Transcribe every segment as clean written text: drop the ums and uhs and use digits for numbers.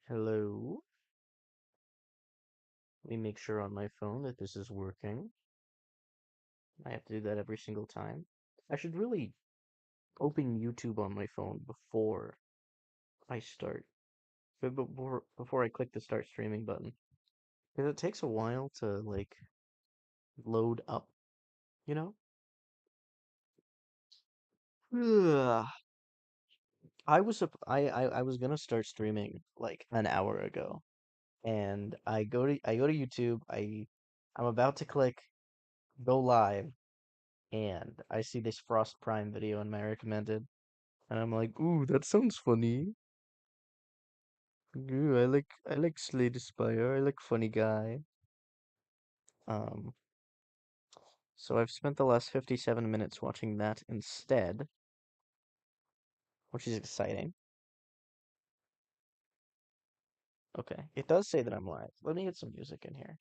Hello. Let me make sure on my phone that this is working. I have to do that every single time. I should really open YouTube on my phone before I start. Before I click the start streaming button. Because it takes a while to like load up, you know? Ugh. I was gonna start streaming like an hour ago. And I go to YouTube, I'm about to click go live, and I see this Frost Prime video in my recommended. And I'm like, ooh, that sounds funny. Ooh, I like Slay the Spire. I like funny guy. Um, so I've spent the last 57 minutes watching that instead, which is exciting. Okay, it does say that I'm live. Let me get some music in here.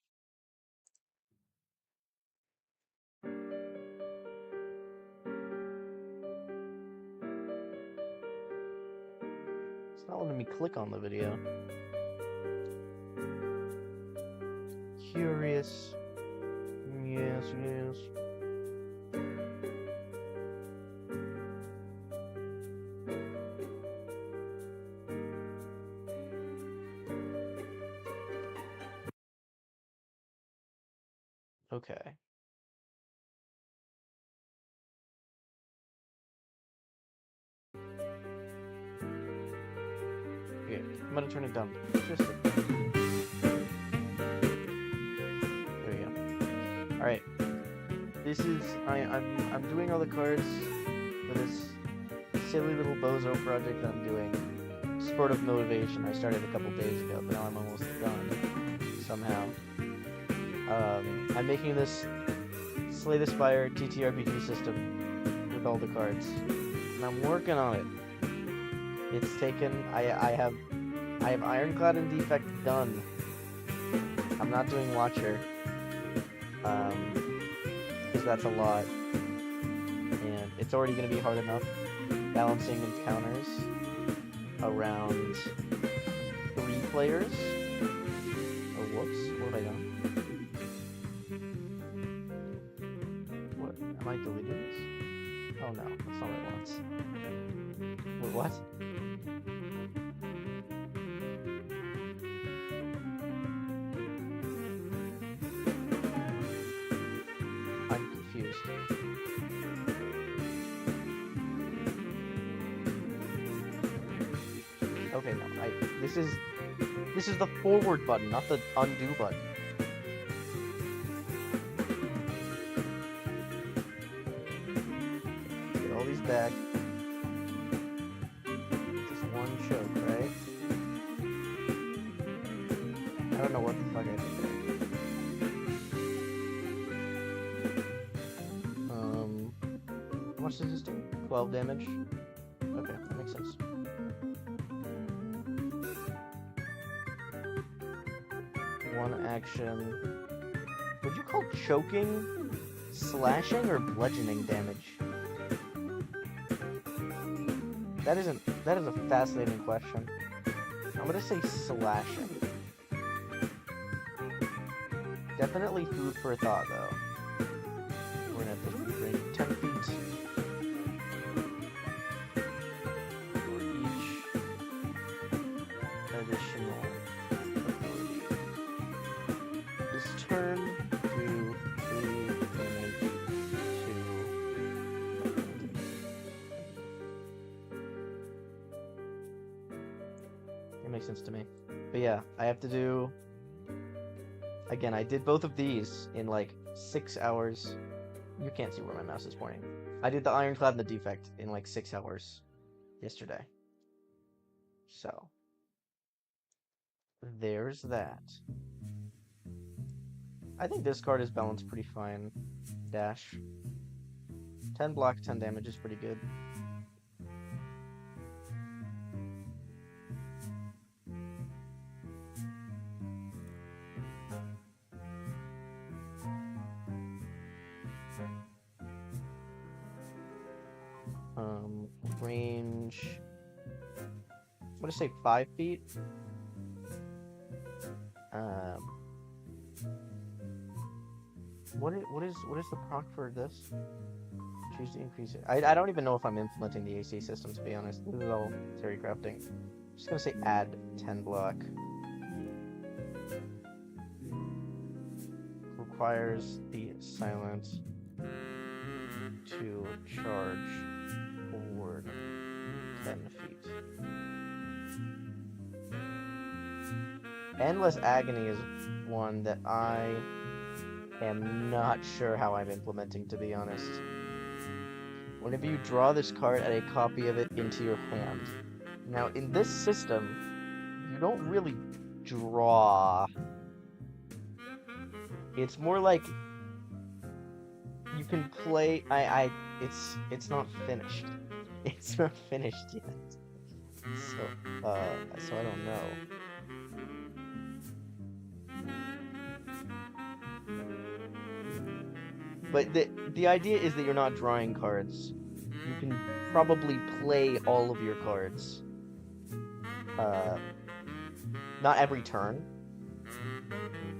It's not letting me click on the video. Curious. Yes, yes. Okay. Okay, I'm gonna turn it down. Just there we go. All right. This is I'm doing all the cards for this silly little bozo project that I'm doing. Sport of Motivation. I started a couple days ago, but now I'm almost done somehow. I'm making this Slay the Spire TTRPG system with all the cards, and I'm working on it. It's taken. I have Ironclad and Defect done. I'm not doing Watcher, because that's a lot, and it's already gonna be hard enough balancing encounters around 3 players. Oh, whoops, what have I done? What? Am I deleting this? Oh no, that's not what I want. Wait, what? I'm confused. Okay, no, this is the forward button, not the undo button. Get all these back. Just one choke, right? I don't know what the fuck I did there. How much does this do? 12 damage? Okay, that makes sense. One action. Would you call choking slashing or bludgeoning damage? That is a fascinating question. I'm gonna say slashing. Definitely food for thought, though. We're gonna have to bring 10 feet for each additional ability. This turn, do 3 damage to. It makes sense to me. But yeah, I have to do. Again, I did both of these in like 6 hours. You can't see where my mouse is pointing. I did the Ironclad and the Defect in like 6 hours yesterday. So, there's that. I think this card is balanced pretty fine. Dash. 10 block, 10 damage is pretty good. Range. I'm gonna say 5 feet. What is the proc for this? Choose to increase it. I don't even know if I'm implementing the AC system, to be honest. This is all theory crafting. I'm just gonna say add 10 block. Requires the silent to charge forward 10 feet. Endless Agony is one that I am not sure how I'm implementing, to be honest. Whenever you draw this card, add a copy of it into your hand. Now, in this system, you don't really draw. It's more like you can play. It's not finished. It's not finished yet. So I don't know. But the idea is that you're not drawing cards. You can probably play all of your cards. Not every turn,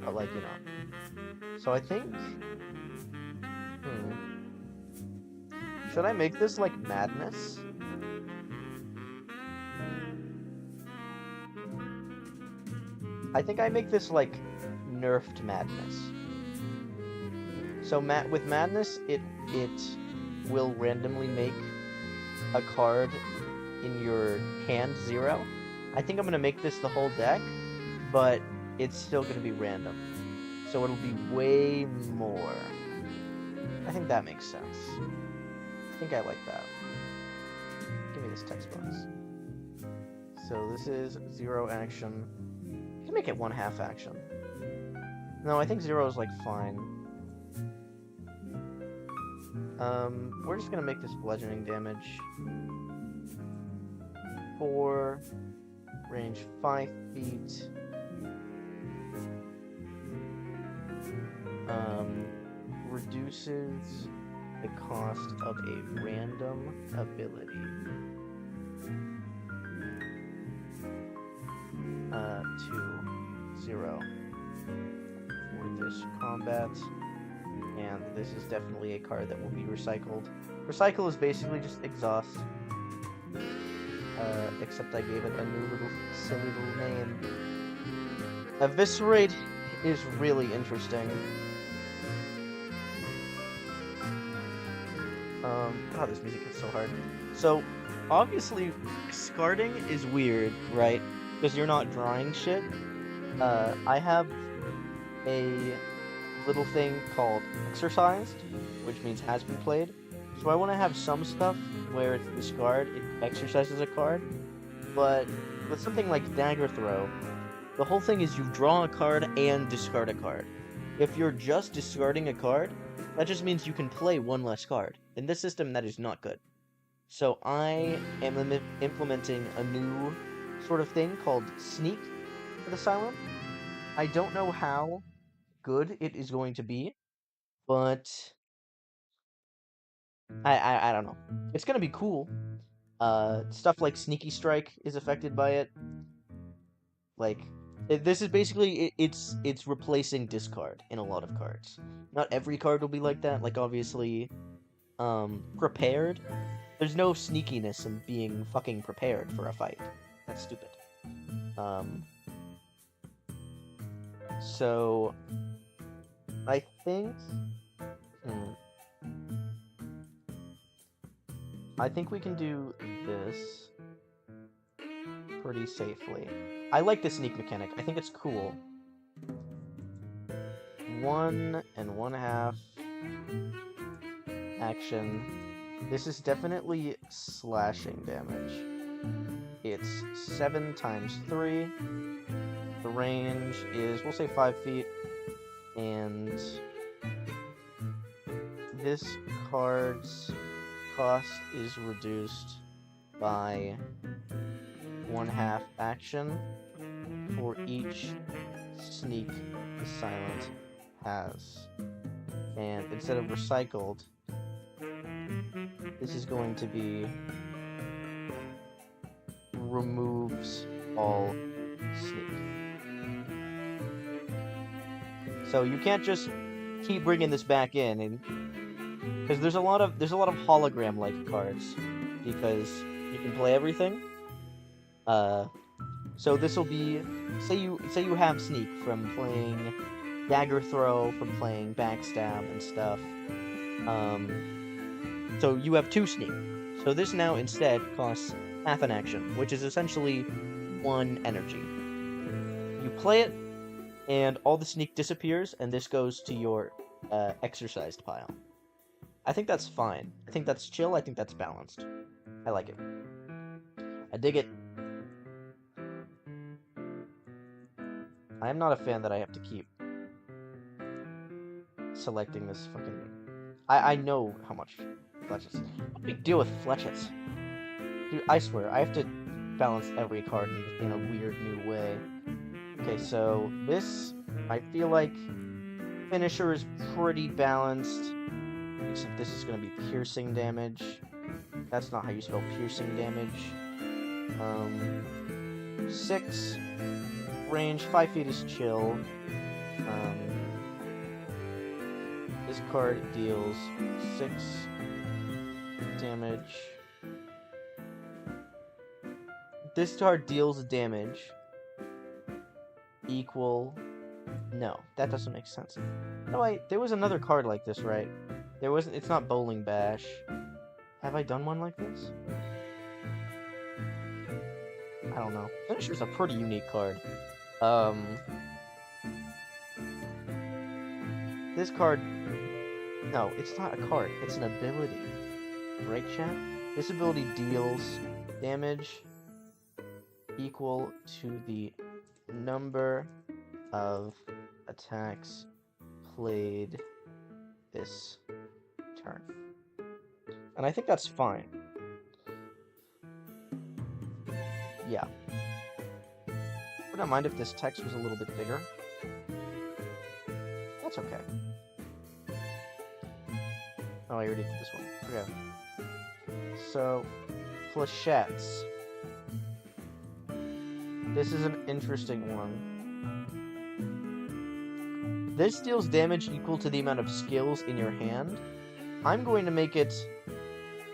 but like, you know. So I think, should I make this like Madness? I think I make this like nerfed Madness. So with Madness, it will randomly make a card in your hand 0. I think I'm gonna make this the whole deck, but it's still gonna be random. So it'll be way more. I think that makes sense. I think I like that. Give me this text box. So this is 0 action. You can make it 1/2 action. No, I think 0 is like fine. We're just gonna make this bludgeoning damage. 4, range 5 feet. Reduces the cost of a random ability. To 0 for this combat. And this is definitely a card that will be recycled. Recycle is basically just exhaust. Except I gave it a new little silly little name. Eviscerate is really interesting. God, this music hits so hard. So, obviously, discarding is weird, right? Because you're not drawing shit. I have a little thing called exercised, which means has been played. So I want to have some stuff where it's discard, it exercises a card, but with something like Dagger Throw, the whole thing is you draw a card and discard a card. If you're just discarding a card, that just means you can play one less card. In this system, that is not good. So I am implementing a new sort of thing called Sneak for the Silent. I don't know how good it is going to be, but I don't know. It's gonna be cool. Stuff like Sneaky Strike is affected by it. Like, this is basically it's replacing discard in a lot of cards. Not every card will be like that. Like, obviously, prepared. There's no sneakiness in being fucking prepared for a fight. That's stupid. So I think, I think we can do this pretty safely. I like the sneak mechanic. I think it's cool. 1 and 1/2 action. This is definitely slashing damage. It's 7 times 3. The range is, we'll say 5 feet. And this card's cost is reduced by 1/2 action for each sneak the silent has. And instead of recycled, this is going to be removes all sneak. So you can't just keep bringing this back in, and because there's a lot of hologram-like cards, because you can play everything. So this will be, say you have sneak from playing dagger throw, from playing backstab and stuff. So you have 2 sneak. So this now instead costs half an action, which is essentially 1 energy. You play it, and all the sneak disappears, and this goes to your exercised pile. I think that's fine. I think that's chill. I think that's balanced. I like it. I dig it. I am not a fan that I have to keep selecting this fucking... I know how much fletches. What big deal with fletches? Dude, I swear, I have to balance every card in a weird new way. Okay, so this, I feel like finisher is pretty balanced. Except this is going to be piercing damage. That's not how you spell piercing damage. 6 range, 5 feet is chill. This card deals 6 damage. This card deals damage equal... No, that doesn't make sense. No, there was another card like this, right? There wasn't. It's not Bowling Bash. Have I done one like this? I don't know. Finisher's a pretty unique card. This card... No, it's not a card. It's an ability. Right, chat? This ability deals damage equal to the number of attacks played this turn. And I think that's fine. Yeah. Would not mind if this text was a little bit bigger. That's okay. Oh, I already did this one. Okay. So, flechettes. This is an interesting one. This deals damage equal to the amount of skills in your hand. I'm going to make it...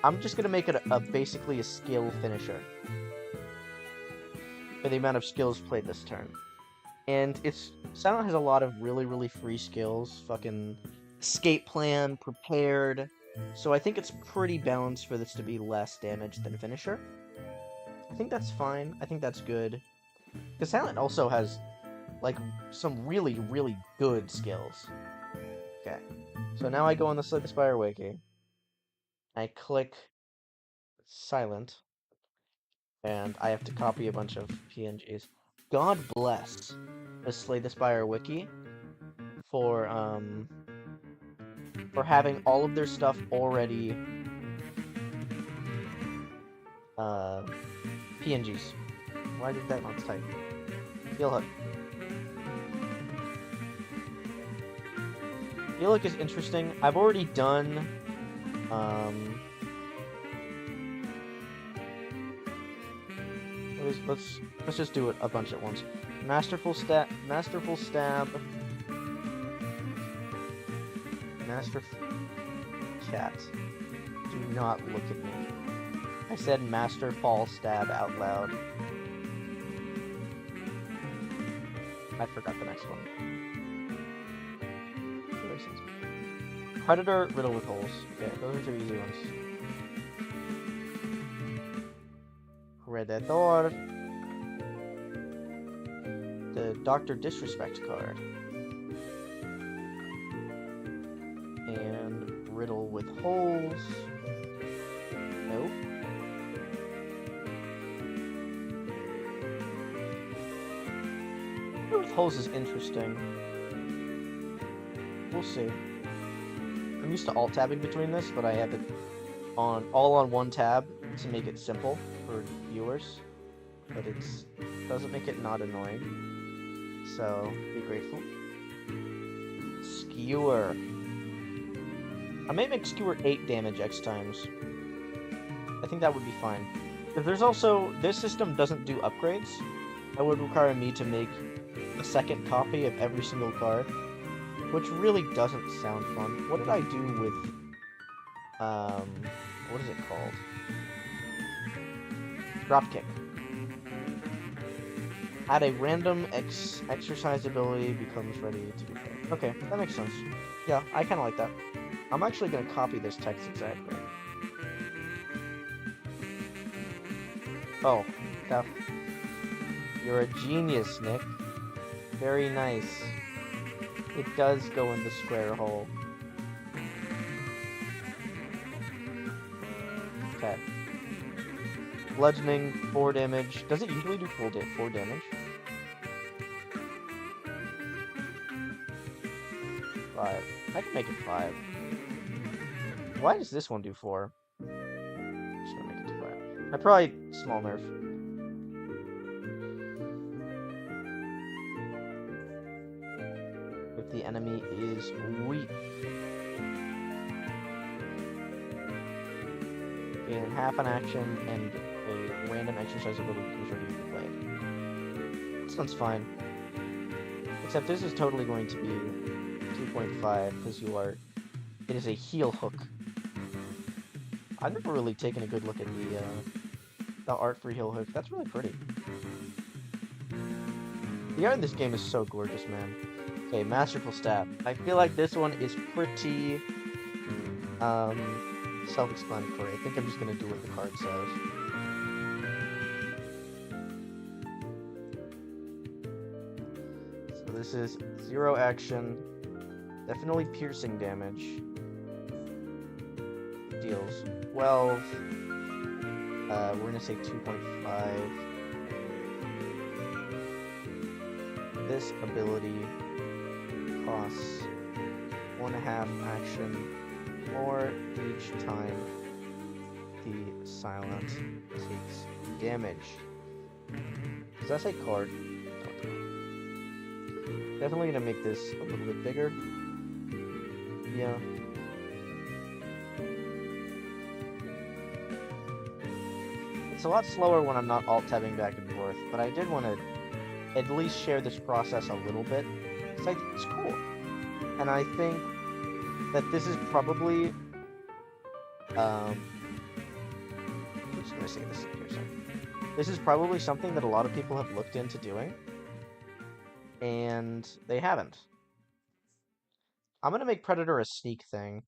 I'm just going to make it basically a skill finisher. For the amount of skills played this turn. And it's... Silent has a lot of really, really free skills. Fucking escape plan, prepared. So I think it's pretty balanced for this to be less damage than finisher. I think that's fine. I think that's good. Because Silent also has... like, some really, really good skills. Okay. So now I go on the Spire wiki. I click Silent. And I have to copy a bunch of PNGs. God bless the Slay the Spire wiki for having all of their stuff already PNGs. Why did that not type? Heel hook. Heel hook is interesting. I've already done let's just do it a bunch at once. Masterful stab. Chat. Do not look at me. I said masterful stab out loud. I forgot the next one. Predator, riddle with holes. Okay, those are 2 easy ones. Predator. The Dr. Disrespect card. And riddle with holes. Nope. Riddle with holes is interesting. We'll see. I'm used to alt-tabbing between this, but I have it all on one tab to make it simple for viewers. But it doesn't make it not annoying. So, be grateful. Skewer. I may make Skewer 8 damage X times. I think that would be fine. If there's also... This system doesn't do upgrades. That would require me to make a second copy of every single card. which really doesn't sound fun. What did I do with, what is it called? Dropkick. Add a random exercise ability, becomes ready to be played. Okay, that makes sense. Yeah, I kind of like that. I'm actually going to copy this text exactly. Oh, tough. You're a genius, Nick. Very nice. It does go in the square hole. Okay. Bludgeoning, 4 damage. Does it usually do 4 damage? 5. I can make it 5. Why does this one do 4? Just gonna make it to 5. I probably small nerf. If the enemy is weak. In half an action and a random exercise ability becomes ready to be played. This one's fine. Except this is totally going to be 2.5 because it is a heal hook. I've never really taken a good look at the art for heal hook. That's really pretty. The art in this game is so gorgeous, man. Okay, Masterful Staff. I feel like this one is pretty self-explanatory. I think I'm just gonna do what the card says. So this is 0 action, definitely piercing damage. Deals 12. We're gonna say 2.5. This ability costs 1.5 action more each time the silent takes damage. Does that say card? Definitely gonna make this a little bit bigger. Yeah. It's a lot slower when I'm not alt-tabbing back and forth, but I did want to at least share this process a little bit, because I think it's cool. And I think that this is probably, I'm just going to say this here, so. This is probably something that a lot of people have looked into doing, and they haven't. I'm going to make Predator a sneak thing.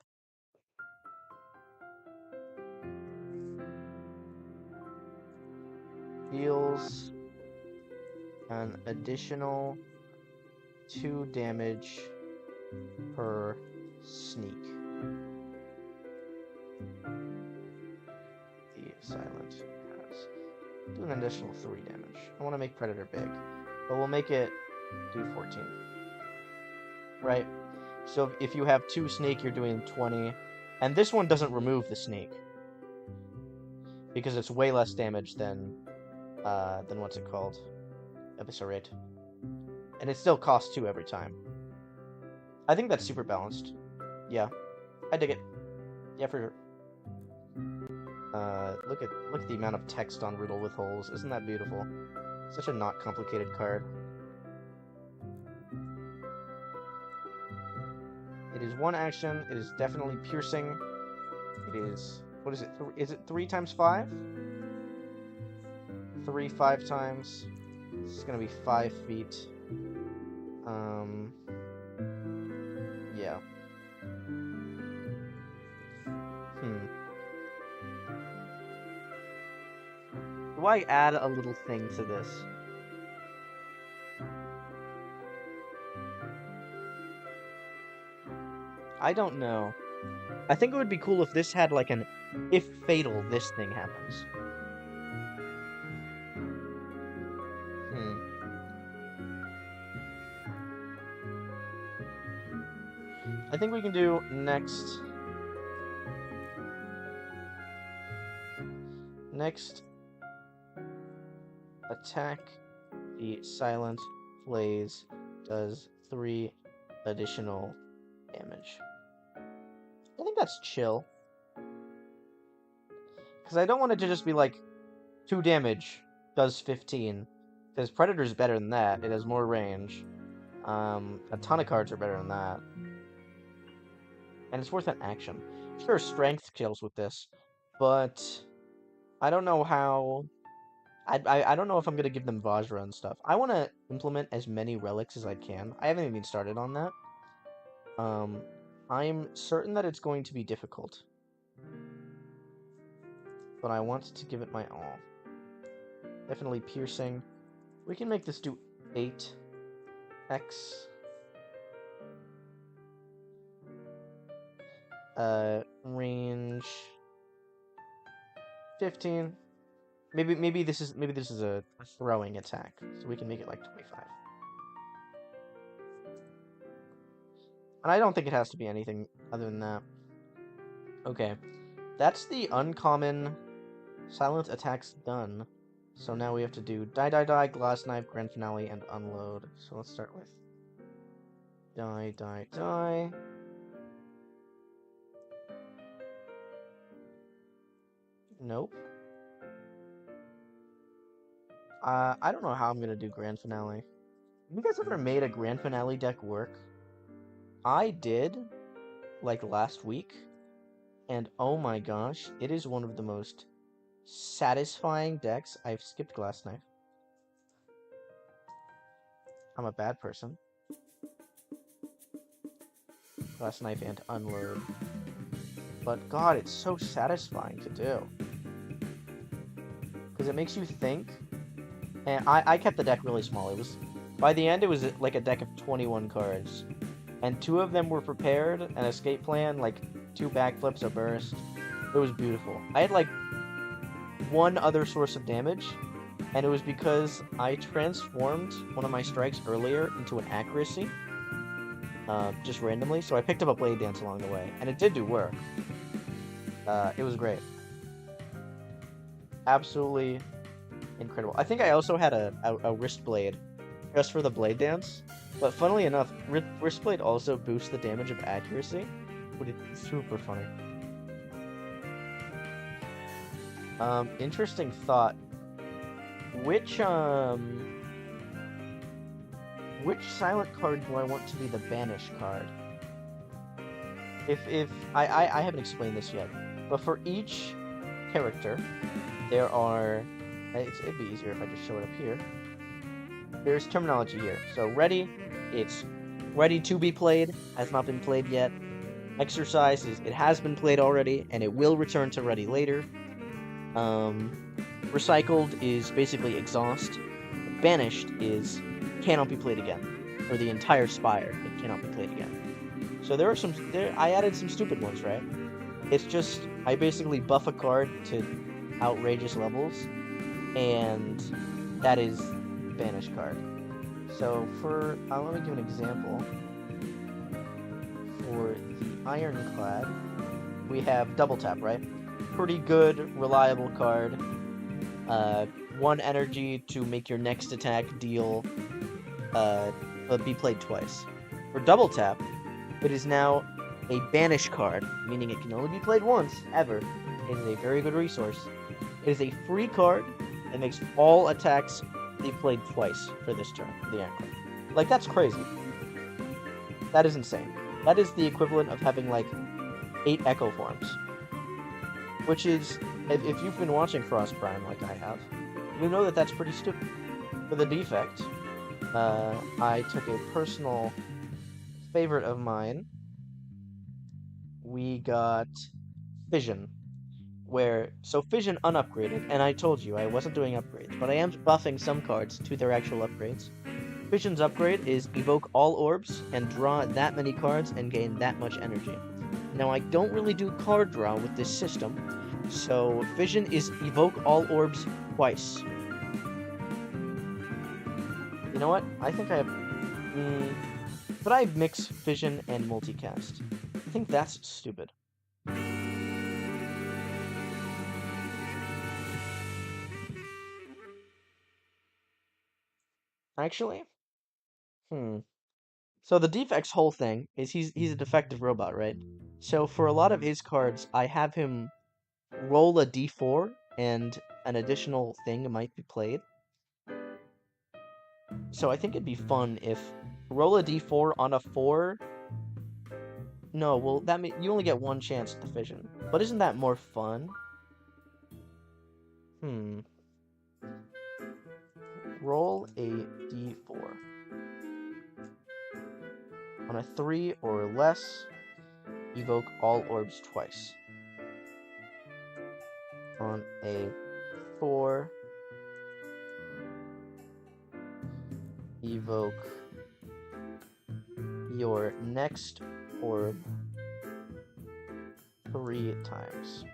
Deals an additional 2 damage per sneak. The silent has do an additional 3 damage. I want to make Predator big, but we'll make it do 14. Right? So if you have 2 sneak, you're doing 20, and this one doesn't remove the sneak because it's way less damage than what's it called? Eviscerate. And it still costs 2 every time. I think that's super balanced. Yeah. I dig it. Yeah, for sure. Look at the amount of text on Riddle with Holes. Isn't that beautiful? Such a not complicated card. It is 1 action. It is definitely piercing. It is... What is it? Is it 3 times 5? 3 5 times. This is gonna be 5 feet. Yeah. Do I add a little thing to this? I don't know. I think it would be cool if this had like an, if fatal, this thing happens. I think we can do next attack. The silent blaze does 3 additional damage. I think that's chill. Because I don't want it to just be like 2 damage does 15. Because Predator's better than that. It has more range. A ton of cards are better than that. And it's worth an action. Sure, strength kills with this, but I don't know how... I don't know if I'm gonna give them Vajra and stuff. I want to implement as many relics as I can. I haven't even started on that. I'm certain that it's going to be difficult. But I want to give it my all. Definitely piercing. We can make this do 8x. Range 15. Maybe this is a throwing attack, so we can make it like 25. And I don't think it has to be anything other than that. Okay, that's the uncommon silent attacks done. So now we have to do die, glass knife, grand finale, and unload. So let's start with die. Nope. I don't know how I'm gonna do grand finale. Have you guys ever made a grand finale deck work? I did, like last week, and oh my gosh, it is one of the most satisfying decks. I've skipped glass knife. I'm a bad person. Glass knife and unload. But god, it's so satisfying to do. Because it makes you think. And I kept the deck really small. It was, by the end, it was like a deck of 21 cards. And 2 of them were prepared, an escape plan, like 2 backflips, a burst. It was beautiful. I had like 1 other source of damage, and it was because I transformed one of my strikes earlier into an accuracy. Just randomly, so I picked up a blade dance along the way, and it did do work. It was great. Absolutely incredible. I think I also had a wrist blade just for the blade dance, but funnily enough, wrist blade also boosts the damage of accuracy, which is super funny. Interesting thought. Which silent card do I want to be the banish card? If I haven't explained this yet, but for each character, there are... It'd be easier if I just show it up here. There's terminology here. So ready, it's ready to be played, has not been played yet. Exercise is it has been played already, and it will return to ready later. Recycled is basically exhaust. Banished is cannot be played again. For the entire Spire, it cannot be played again. So there are some... I added some stupid ones, right? It's just, I basically buff a card to outrageous levels, and that is banish card. So for... let me give an example. For the Ironclad, we have double tap, right? Pretty good, reliable card. 1 energy to make your next attack deal, be played twice. For double tap, it is now a banish card, meaning it can only be played once, ever. It is a very good resource. It is a free card that makes all attacks be played twice for this turn, for the Anchor. Like, that's crazy. That is insane. That is the equivalent of having, like, 8 Echo Forms. Which is, if you've been watching Frost Prime like I have, you know that that's pretty stupid. For the defect, I took a personal favorite of mine. We got Fission. So Fission unupgraded, and I told you I wasn't doing upgrades, but I am buffing some cards to their actual upgrades. Fission's upgrade is evoke all orbs and draw that many cards and gain that much energy. Now I don't really do card draw with this system, so Fission is evoke all orbs twice. You know what? I think I have... but I mix Fission and multicast. I think that's stupid. Actually? So the defect's whole thing is he's a defective robot, right? So for a lot of his cards, I have him roll a d4, and an additional thing might be played. So I think it'd be fun if Roll a d4 on a 4. No, well, that means you only get one chance at the fission. But isn't that more fun? Roll a d4. On a 3 or less, evoke all orbs twice. On a 4, evoke your next orb 3 times.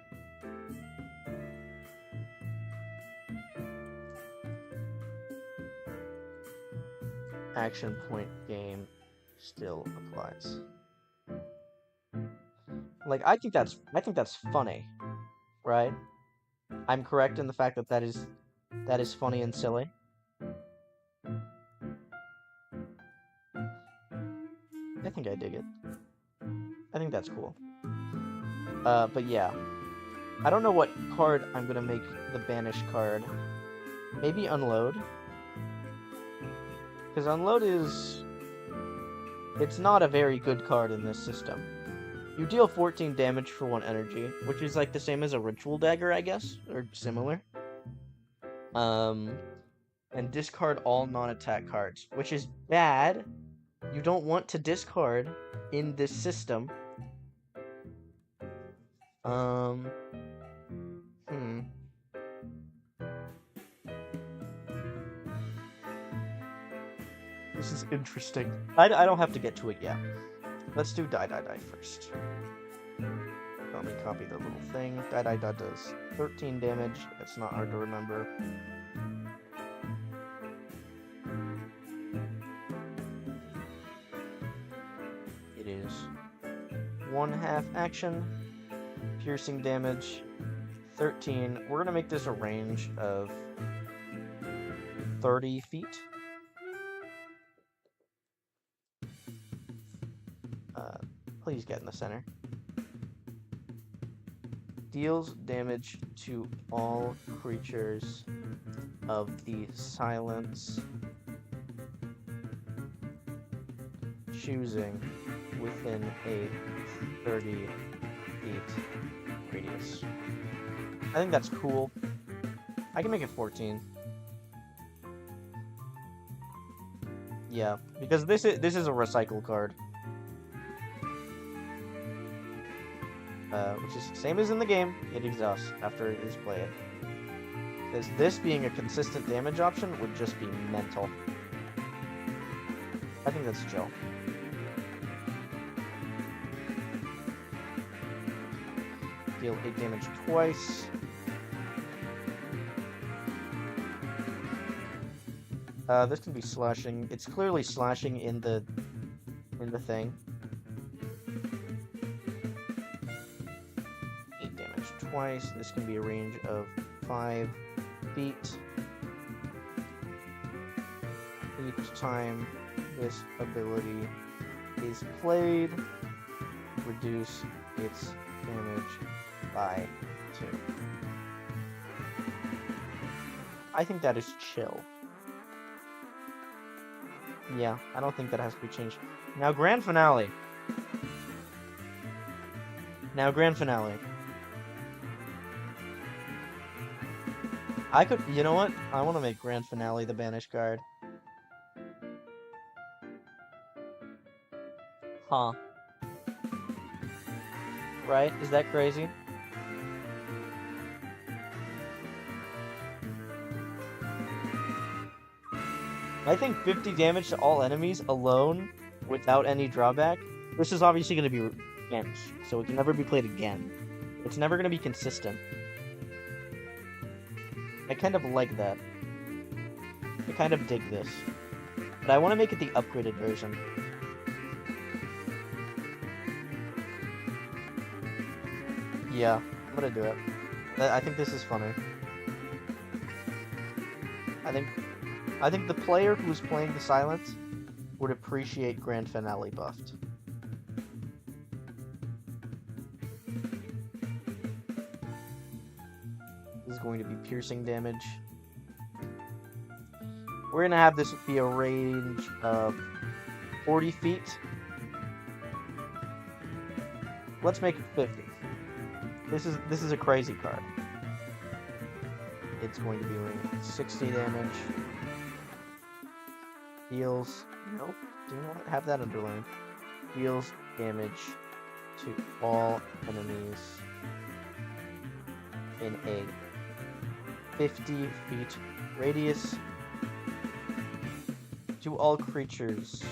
Action point game still applies. Like, I think that's funny, right? I'm correct in the fact that that is funny and silly. I think I dig it. I think that's cool. But yeah. I don't know what card I'm gonna make the banish card. Maybe unload. Because unload is... It's not a very good card in this system. You deal 14 damage for 1 energy, which is like the same as a ritual dagger, I guess, or similar. And discard all non-attack cards, which is bad. You don't want to discard in this system. This is interesting. I don't have to get to it yet. Let's do die first. Let me copy the little thing. Die does 13 damage. That's not hard to remember. It is 1/2 action. Piercing damage. 13. We're gonna make this a range of 30 feet. Please get in the center. Deals damage to all creatures of the silence choosing within a 30 feet radius. I think that's cool. I can make it 14. Yeah, because this is a recycle card. Which is the same as in the game, it exhausts after it is played. Because this being a consistent damage option would just be mental. I think that's chill. Deal 8 damage twice. This can be slashing. It's clearly slashing in the thing. 8 damage twice. This can be a range of 5 feet. Each time this ability is played, reduce its damage by 2. I think that is chill. Yeah, I don't think that has to be changed. Now, Grand Finale. I could, you know what? I want to make Grand Finale the banish card. Huh. Right? Is that crazy? I think 50 damage to all enemies alone, without any drawback. This is obviously going to be banished, so it can never be played again. It's never going to be consistent. I kind of like that. I kind of dig this. But I want to make it the upgraded version. Yeah, I'm gonna do it. I think this is funny. I think the player who's playing the silence would appreciate Grand Finale buffed. This is going to be piercing damage. We're gonna have this be a range of 40 feet. Let's make it 50. This is a crazy card. It's going to be doing 60 damage. Deals... Nope, do not have that underlined. Deals damage to all enemies in a 50 feet radius. To all creatures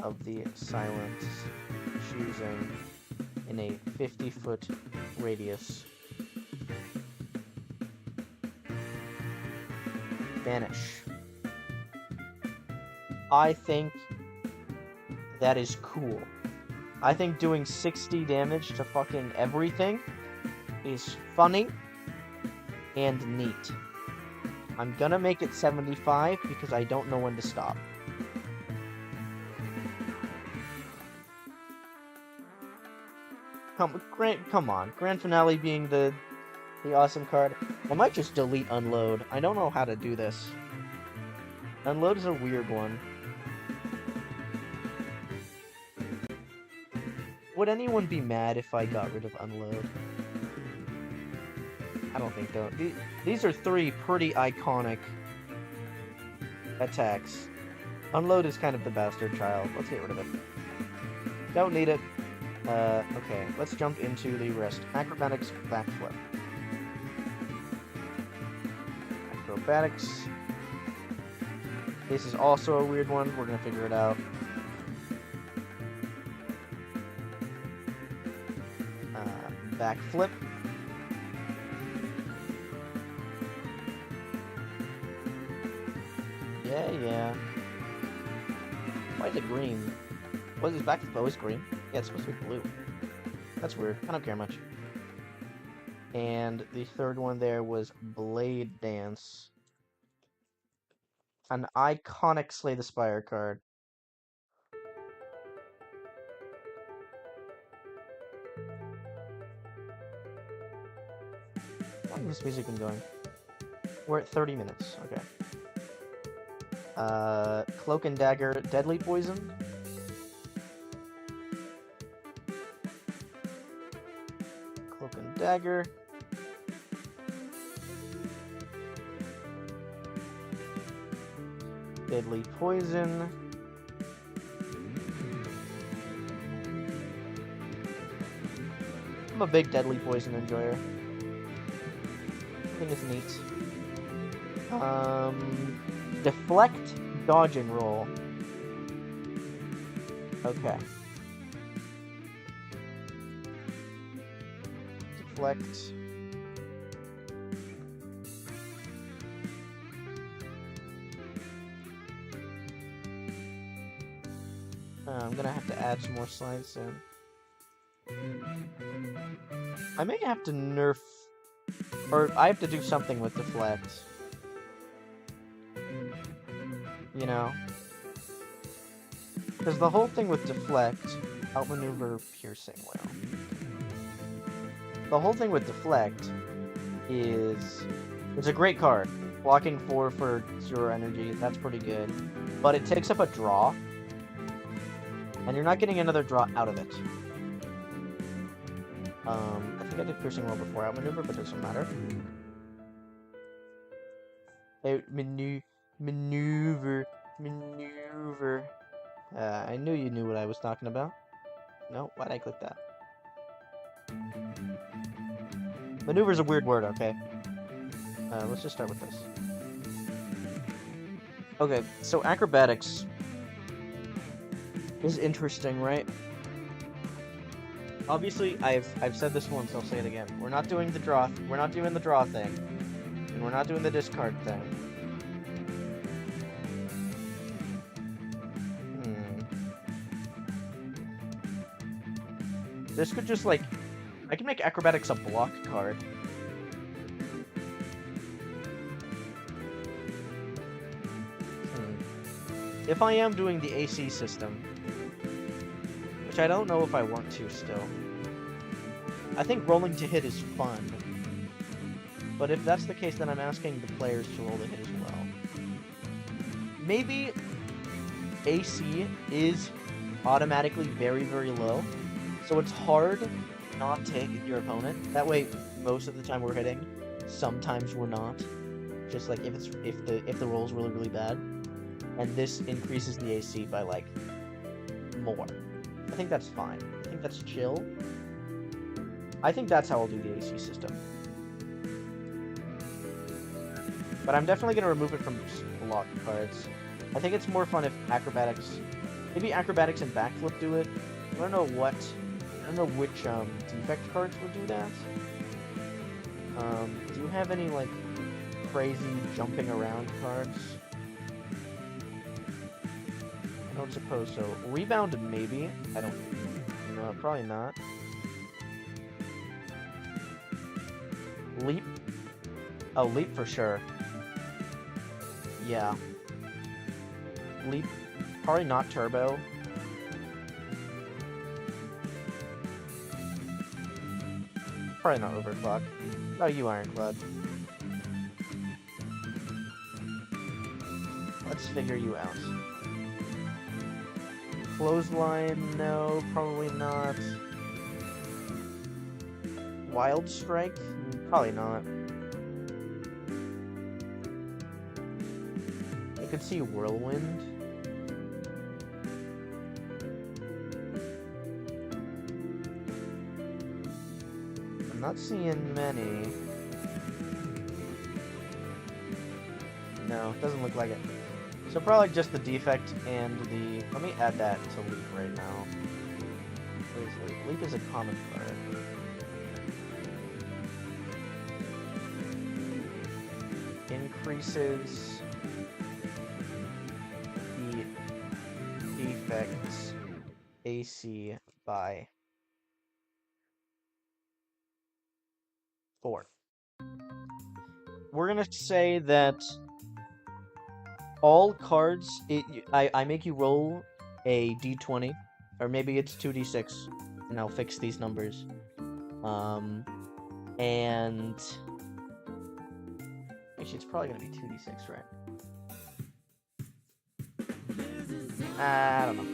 of the silence choosing in a 50-foot radius. Vanish. I think that is cool. I think doing 60 damage to fucking everything is funny and neat. I'm gonna make it 75 because I don't know when to stop. Come on. Grand Finale being the awesome card. I might just delete Unload. I don't know how to do this. Unload is a weird one. Would anyone be mad if I got rid of Unload? I don't think so. These are 3 pretty iconic attacks. Unload is kind of the bastard child. Let's get rid of it. Don't need it. Okay. Let's jump into the rest. Acrobatics, backflip. Acrobatics. This is also a weird one. We're gonna figure it out. Backflip. Yeah. Why is it green? What is backflip always green? Yeah, it's supposed to be blue. That's weird. I don't care much. And the third one there was Blade Dance. An iconic Slay the Spire card. How long has this music been going? We're at 30 minutes. Okay. Cloak and Dagger, Deadly Poison. Cloak and Dagger. Deadly Poison. I'm a big Deadly Poison enjoyer. I think it's neat. Deflect, dodge, and roll. Okay. Deflect. I'm gonna have to add some more slides soon. I may have to nerf... Or I have to do something with Deflect. You know? Because the whole thing with Deflect... Outmaneuver, Piercing Well. The whole thing with Deflect is... It's a great card. Blocking 4 for 0 energy, that's pretty good. But it takes up a draw. And you're not getting another draw out of it. I think I did Piercing Well before Outmaneuver, but it doesn't matter. Maneuver. I knew you knew what I was talking about. No, why'd I click that? Maneuver's a weird word, okay? Let's just start with this. Okay, so Acrobatics is interesting, right? Obviously, I've said this once, I'll say it again. We're not doing the draw thing. And we're not doing the discard thing. This could just, like... I can make Acrobatics a block card. If I am doing the AC system, which I don't know if I want to still, I think rolling to hit is fun. But if that's the case, then I'm asking the players to roll to hit as well. maybe AC is automatically very, very low, so it's hard not to hit your opponent. That way, most of the time we're hitting. Sometimes we're not. Just like if the roll's really, really bad. And this increases the AC by like more. I think that's fine. I think that's chill. I think that's how I'll do the AC system. But I'm definitely going to remove it from block cards. I think it's more fun if acrobatics... Maybe acrobatics and backflip do it. I don't know which defect cards would do that. Do you have any, like, crazy jumping around cards? I don't suppose so. Rebound, maybe. I don't... No, probably not. Leap? Oh, leap for sure. Yeah. Leap. Probably not turbo. Probably not overclock. Oh, you Ironclad. Let's figure you out. Clothesline, no, probably not. Wild Strike? Probably not. I could see Whirlwind. I'm not seeing many. No, doesn't look like it. So probably just the defect and the... Let me add that to Leap right now. Where's Leap? Leap is a common card. Increases the defect's AC by 4. We're gonna say that all cards, I make you roll a d20, or maybe it's 2d6, and I'll fix these numbers. And actually, it's probably gonna be 2d6, right? I don't know.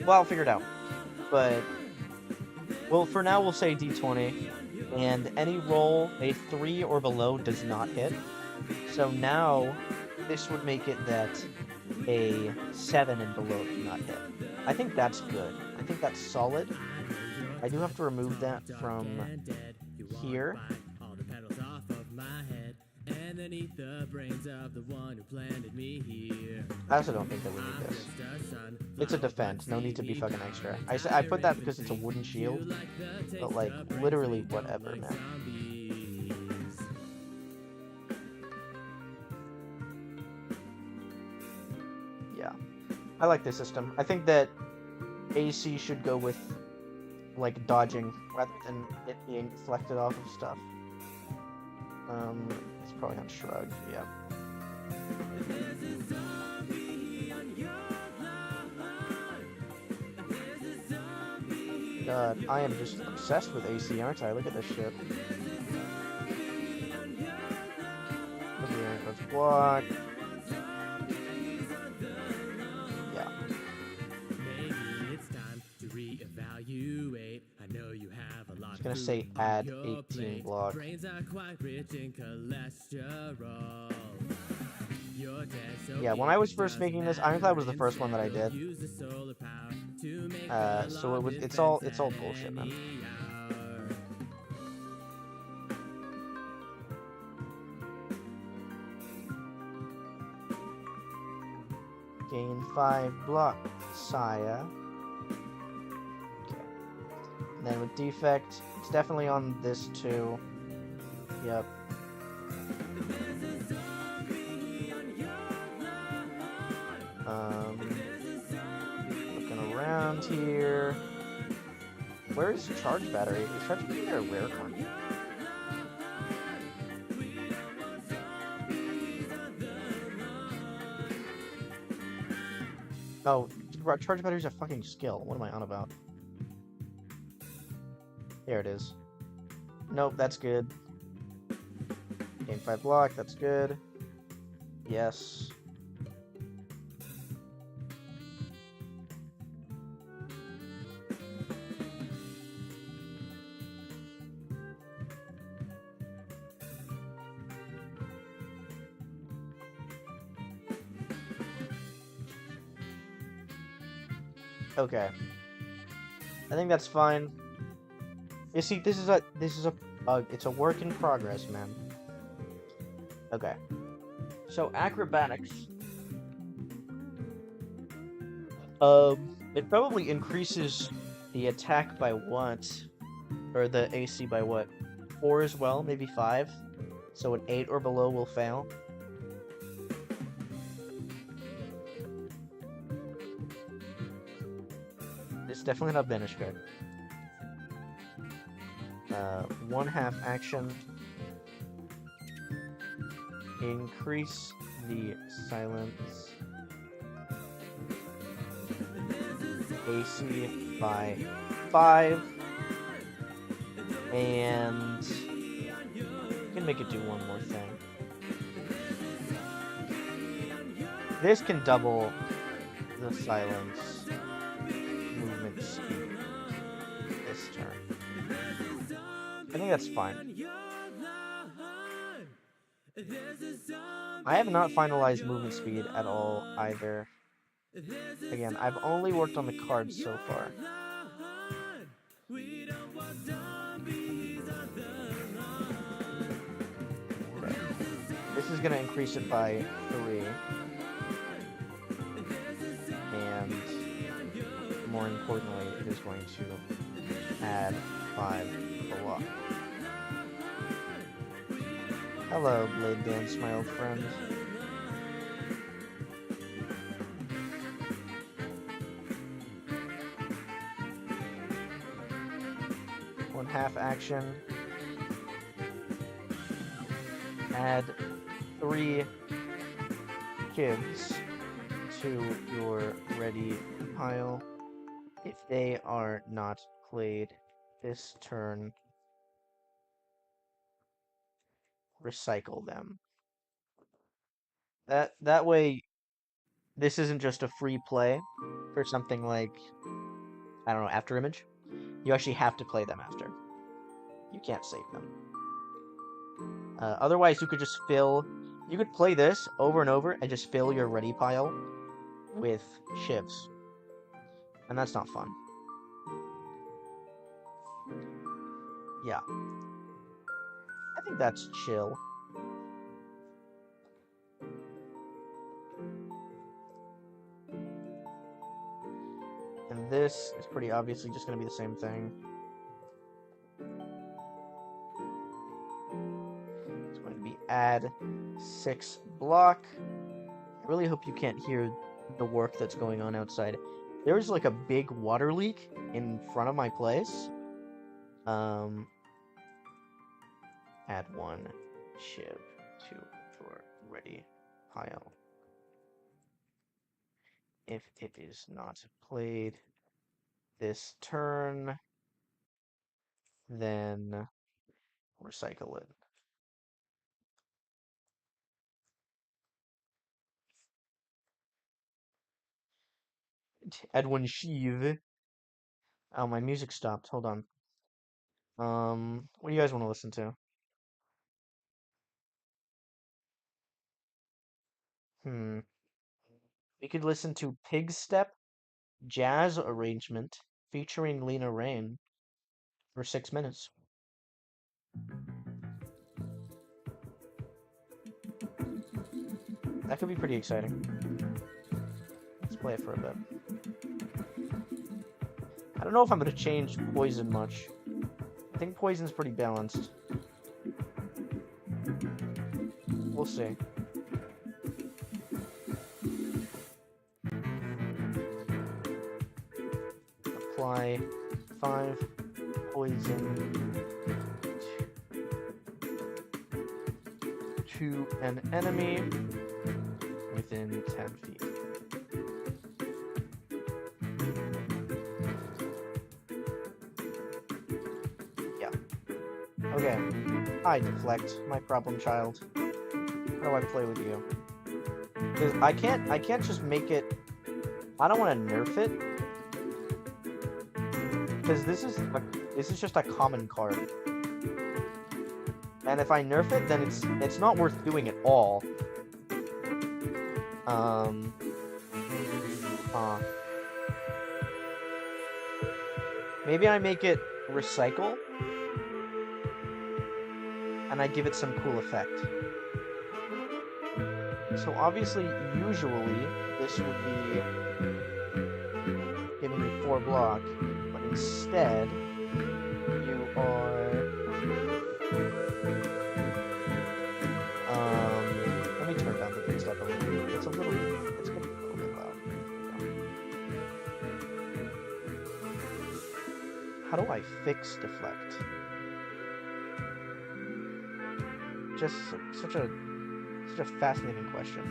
Well, I'll figure it out. But, well, for now, we'll say d20, and any roll, a 3 or below, does not hit. So now, this would make it that a 7 and below do not hit. I think that's good. I think that's solid. I do have to remove that from here. I also don't think that we need this. It's a defense. No need to be fucking extra. I put that because it's a wooden shield. But, like, literally whatever, man. Yeah. I like this system. I think that AC should go with, like, dodging rather than it being deflected off of stuff. It's probably on Shrug, yeah. God, I am just obsessed with AC, aren't I? Look at this shit. Look at the Ironclad's block. Yeah. I was gonna say add 18 block. Yeah, when I was first making this, Ironclad was the first one that I did. So it's all bullshit, man. Gain 5 block, Sire. Okay. And then with defect, it's definitely on this too. Yep. Looking around here. Where is Charge Battery? Is Charge Battery a rare card? Oh, Charge Battery's a fucking skill. What am I on about? There it is. Nope, that's good. Gain 5 block, that's good. Yes. Okay. I think that's fine. You see, this is a it's a work in progress, man. Okay. So acrobatics. It probably increases the attack by what? Or the AC by what? 4 as well, maybe 5. So an 8 or below will fail. It's definitely not banish card. 1/2 action. Increase the silence AC by 5. And you can make it do one more thing. This can double the silence movement speed this turn. I think that's fine. I have not finalized movement speed at all either. Again, I've only worked on the cards so far. Okay. This is going to increase it by 3. And more importantly, it is going to add 5 block. Hello, Blade Dance, my old friend. Half action. Add 3 kids to your ready pile. If they are not played this turn, recycle them. That way, this isn't just a free play for something like, I don't know, After Image. You actually have to play them after. You can't save them. Otherwise, you could just you could play this over and over and just fill your ready pile with shivs. And that's not fun. Yeah. I think that's chill. And this is pretty obviously just going to be the same thing. It's going to be add 6 block. I really hope you can't hear the work that's going on outside. There's like a big water leak in front of my place. Add 1 shiv to your ready pile. If it is not played this turn, then recycle it. Add 1 sheave. Oh, my music stopped. Hold on. What do you guys want to listen to? We could listen to Pig Step jazz arrangement featuring Lena Raine for 6 minutes. That could be pretty exciting. Let's play it for a bit. I don't know if I'm going to change Poison much. I think Poison's pretty balanced. We'll see. Apply 5 poison to an enemy within 10 feet. Yeah. Okay. Hi, Deflect, my problem child. How do I play with you? Because I can't just make it. I don't want to nerf it. Because this is just a common card. And if I nerf it, then it's not worth doing at all. Maybe I make it recycle, and I give it some cool effect. So obviously, usually, this would be giving you 4 block, but instead, you are... let me turn down the bass up a little bit. It's getting a little bit loud. How do I fix deflect? Just such a fascinating question.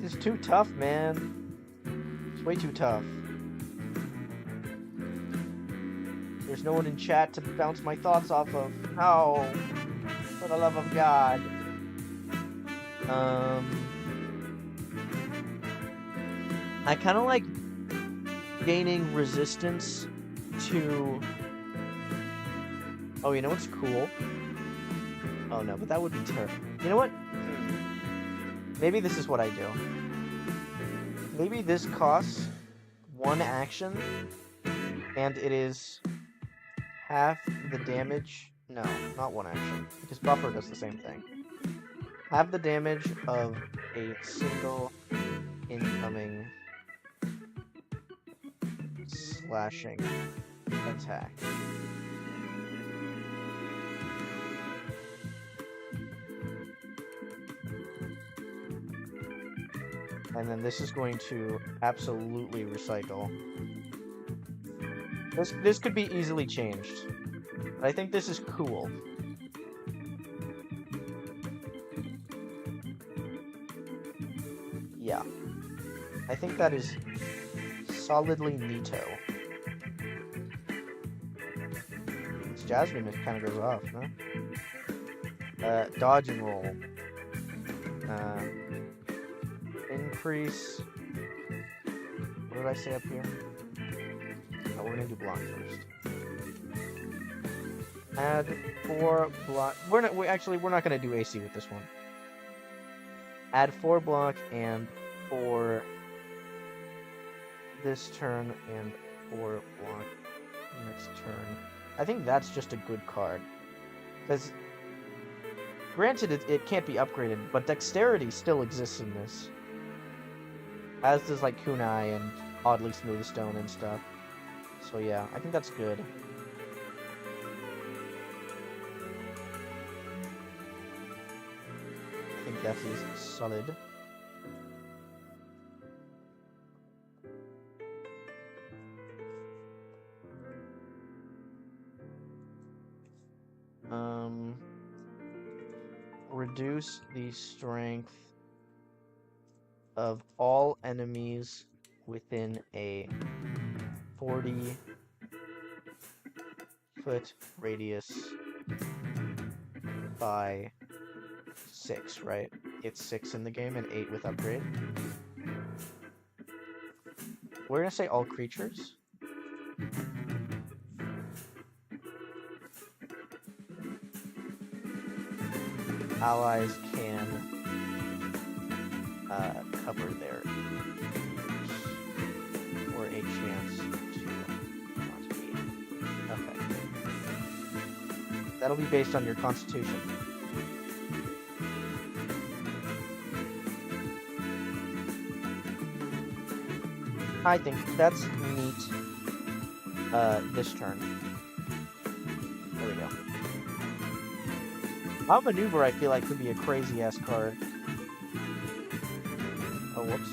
This is too tough, man. It's way too tough. There's no one in chat to bounce my thoughts off of. How? For the love of God. I kind of like gaining resistance to... Oh, you know what's cool? Oh no, but that would be terrible. You know what? Maybe this is what I do. Maybe this costs 1 action, and it is half the damage... No, not 1 action, because buffer does the same thing. Half the damage of a single incoming slashing attack. And then this is going to absolutely recycle. This could be easily changed. But I think this is cool. Yeah. I think that is solidly neato. This Jasmine it kind of goes off, no? Dodge and roll. Increase... What did I say up here? Oh, we're gonna do block first. Add 4 block... We're not gonna do AC with this one. Add 4 block and 4 this turn and 4 block next turn. I think that's just a good card. Because, granted, it can't be upgraded, but dexterity still exists in this. As does, like, kunai and oddly smooth stone and stuff. So yeah, I think that's good. I think that is solid. Reduce the strength of all enemies within a 40-foot radius by 6, right? It's 6 in the game and 8 with upgrade. We're gonna say all creatures. Allies can cover their ears, or a chance to not be. Okay. That'll be based on your constitution. I think that's neat. This turn. There we go. Outmaneuver, I feel like, could be a crazy-ass card. Oh, whoops.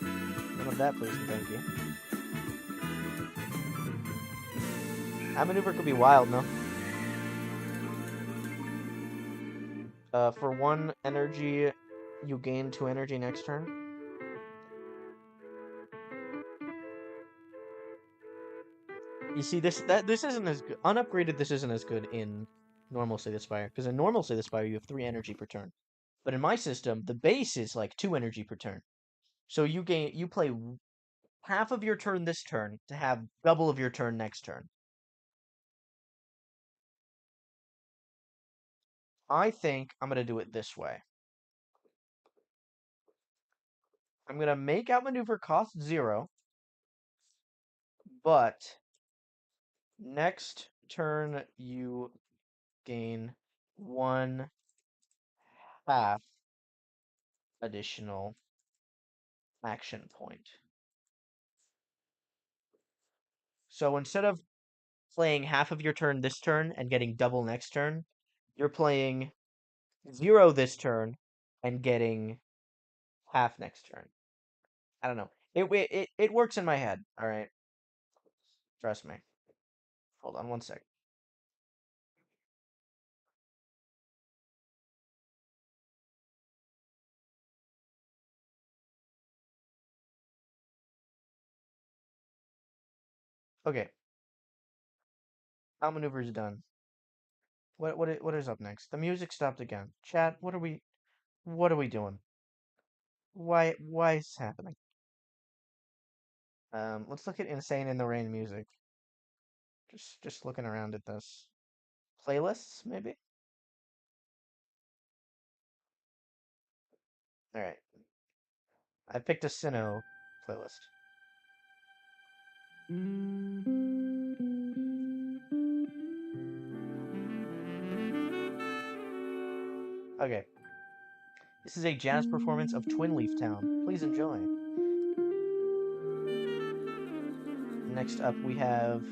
None of that, please, and thank you. Outmaneuver could be wild, no? For 1 energy, you gain 2 energy next turn. You see, this isn't as good. Unupgraded, this isn't as good in normal Slay the Spire. Because in normal Slay the Spire, you have 3 energy per turn. But in my system, the base is like 2 energy per turn. So you play half of your turn this turn to have double of your turn next turn. I think I'm going to do it this way. I'm going to make outmaneuver cost 0, but next turn you gain 1/2 additional action point. So instead of playing half of your turn this turn and getting double next turn, you're playing 0 this turn and getting half next turn. I don't know. It works in my head. All right. Trust me. Hold on one sec. Okay. Outmaneuver is done. What is up next? The music stopped again. Chat, what are we doing? Why is this happening? Let's look at Insane in the Rain music. Just looking around at this. Playlists, maybe? Alright. I picked a Sinnoh playlist. Okay. This is a jazz performance of Twin Leaf Town. Please enjoy. Next up we have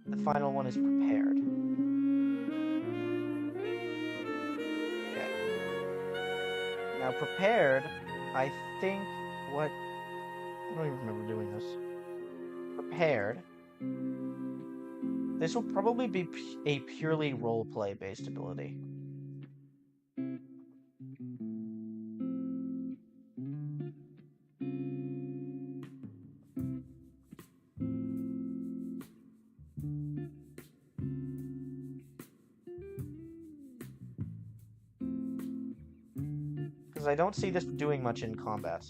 the final one is Prepared. Okay. Now Prepared, I think what I don't even remember doing this. Prepared. This will probably be a purely roleplay based ability. Because I don't see this doing much in combat.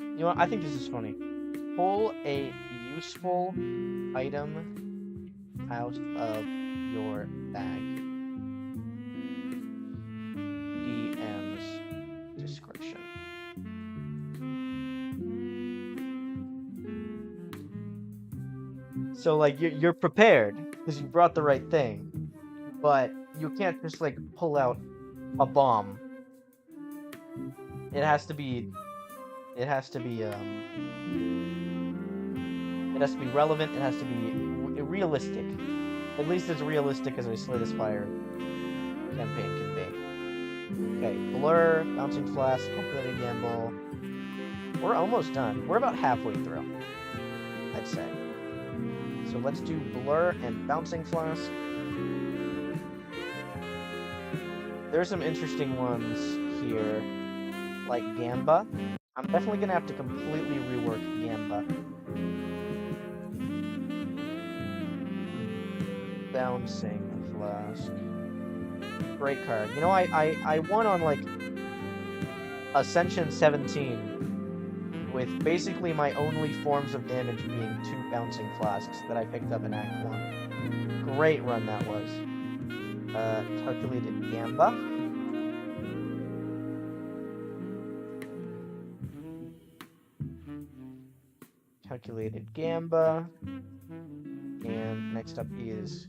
You know what? I think this is funny. Pull a useful item out of your bag. DM's discretion. So, like, you're prepared because you brought the right thing, but you can't just, like, pull out a bomb. It has to be relevant, it has to be realistic. At least as realistic as a Slay the Spire campaign can be. Okay, Blur, Bouncing Flask, Calculated Gamble. We're almost done. We're about halfway through, I'd say. So let's do Blur and Bouncing Flask. There's some interesting ones here, like Gamba. I'm definitely gonna have to completely rework Gamba. Bouncing Flask. Great card. You know, I won on, like, Ascension 17 with basically my only forms of damage being 2 Bouncing Flasks that I picked up in Act 1. Great run that was. Calculated Gamba. Calculated Gamba. And next up is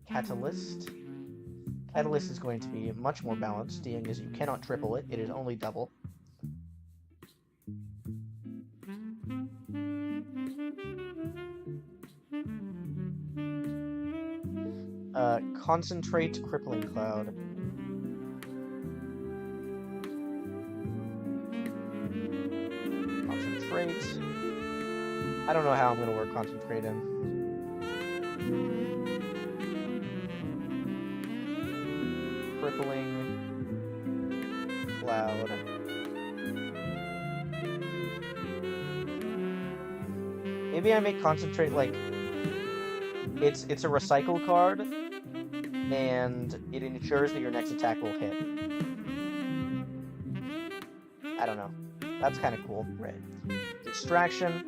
Catalyst. Catalyst is going to be much more balanced, seeing as you cannot triple it, it is only double. Concentrate Crippling Cloud. Concentrate. I don't know how I'm going to work Concentrate in. Crippling Cloud. Maybe I make Concentrate, like, it's a recycle card, and it ensures that your next attack will hit. I don't know. That's kind of cool, right? Distraction.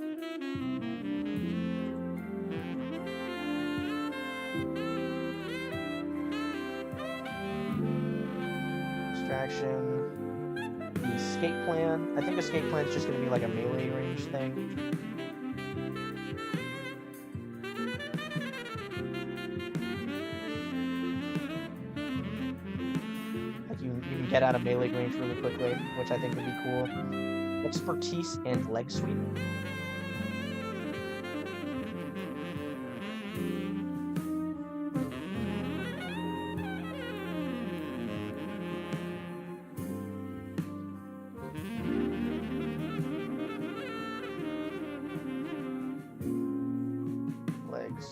action. The escape plan. I think escape plan is just going to be like a melee range thing. Like you can get out of melee range really quickly, which I think would be cool. Expertise and leg sweep.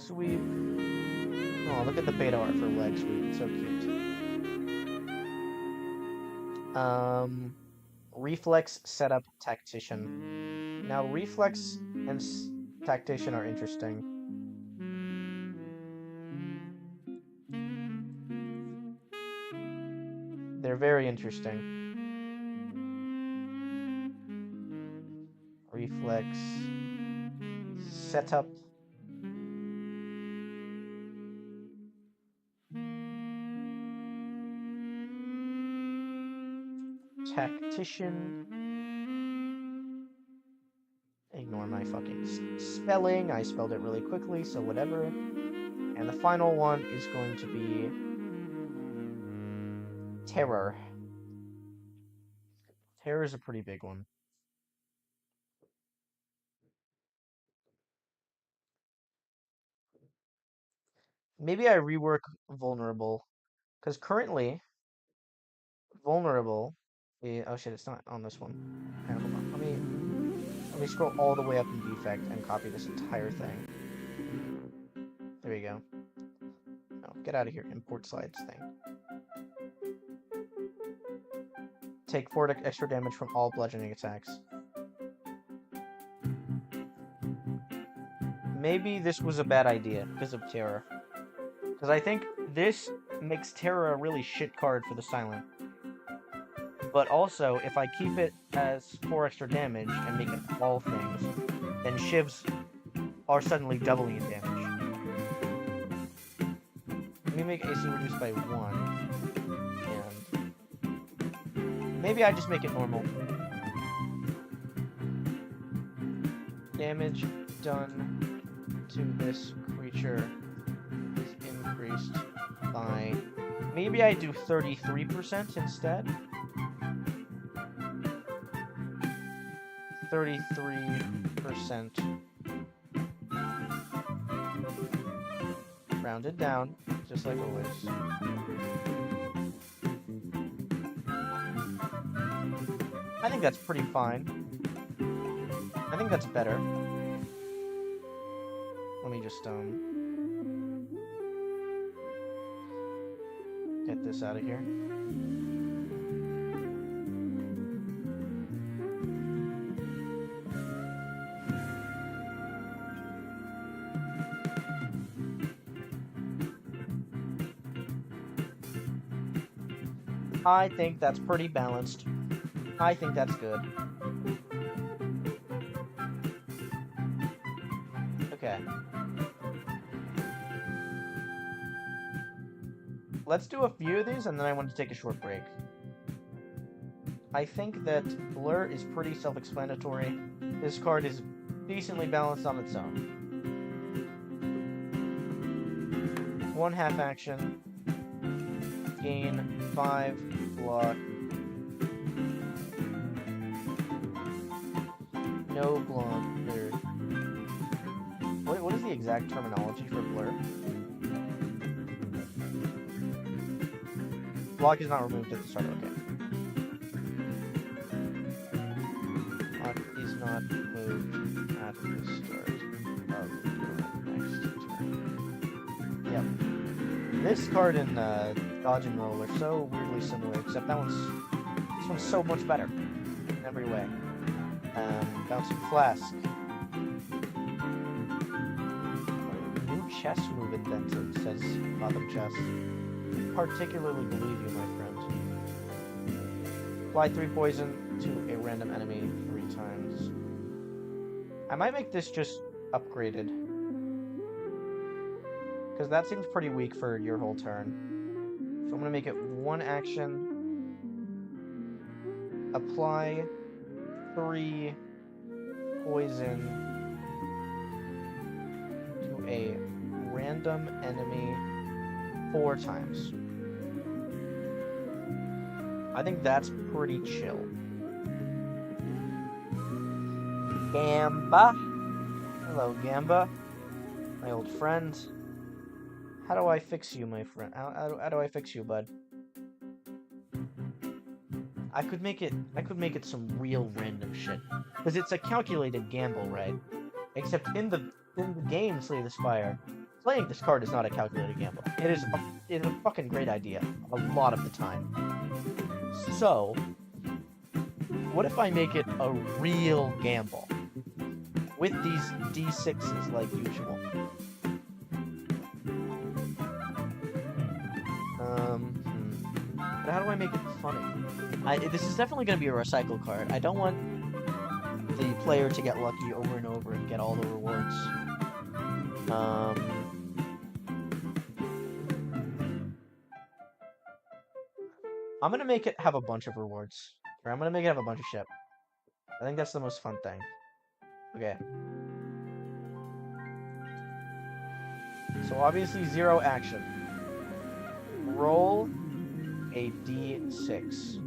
Sweep. Oh, look at the beta art for leg sweep. It's so cute. Reflex setup tactician. Now, reflex and tactician are interesting. They're very interesting. Reflex setup. Tactician. Ignore my fucking spelling. I spelled it really quickly, so whatever. And the final one is going to be terror. Terror is a pretty big one. Maybe I rework vulnerable, because currently vulnerable. Oh shit, it's not on this one. Okay, hold on. Let me scroll all the way up in defect and copy this entire thing. There we go. No, get out of here. Import slides thing. Take 4 extra damage from all bludgeoning attacks. Maybe this was a bad idea because of terror. Because I think this makes terror a really shit card for the silent. But also, if I keep it as 4 extra damage and make it all things, then shivs are suddenly doubling in damage. Let me make AC reduced by 1. And maybe I just make it normal. Damage done to this creature is increased by... Maybe I do 33% instead. 33%. Rounded down, just like always. I think that's pretty fine. I think that's better. Let me just, get this out of here. I think that's pretty balanced. I think that's good. Okay. Let's do a few of these, and then I want to take a short break. I think that Blur is pretty self-explanatory. This card is decently balanced on its own. 1 half action. Gain 5 block. No block. What is the exact terminology for Blur? Block is not removed at the start. Okay. Block is not moved at the start of the next turn. Yep. This card and Dodge and Roll are so weirdly similar, except this one's so much better in every way. Bouncing Flask. New chess move invented, says Gotham Chess. Particularly believe you, my friend. Apply 3 poison to a random enemy 3 times. I might make this just upgraded. Because that seems pretty weak for your whole turn. So I'm going to make it 1 action. apply 3 poison to a random enemy 4 times. I think that's pretty chill. Gamba. Hello, Gamba. My old friend. How do I fix you, my friend? How do I fix you, bud? I could make it some real random shit. Because it's a calculated gamble, right? Except in the game Slay the Spire, playing this card is not a calculated gamble. It is a fucking great idea a lot of the time. So, what if I make it a real gamble? With these D6s like usual. But how do I make it funny? This is definitely going to be a recycle card. I don't want the player to get lucky over and over and get all the rewards. I'm going to make it have a bunch of rewards. Or I'm going to make it have a bunch of shit. I think that's the most fun thing. Okay. So obviously 0 action. Roll a d6.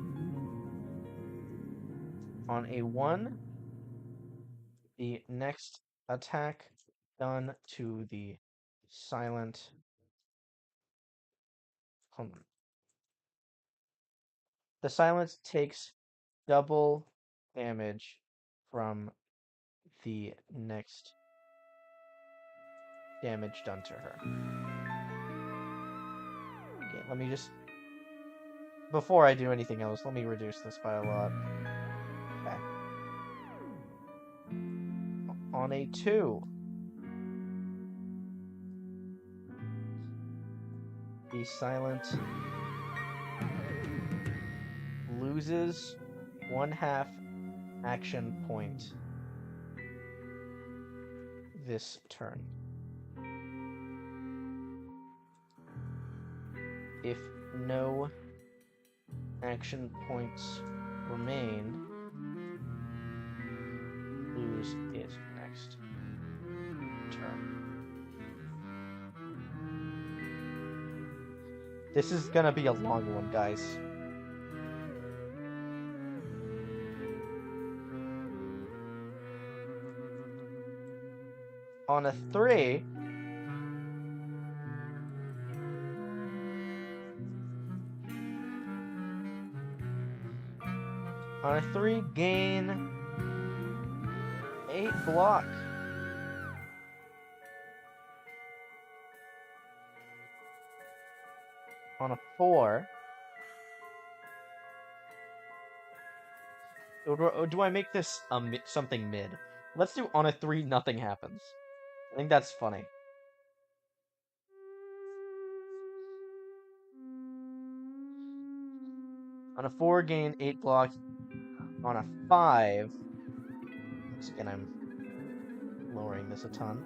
On a 1, the next attack done to the silent... Hold on. The silent takes double damage from the next damage done to her. Okay, let me just... Before I do anything else, let me reduce this by a lot. Okay. On a 2, the silent loses 1/2 action point this turn. If no action points remain, lose it next turn. This is gonna be a long one, guys. On a 3, gain 8 block. On a 4, or do I make this something mid? Let's do on a 3, nothing happens. I think that's funny. On a 4, gain 8 block. On a 5, once again, I'm lowering this a ton.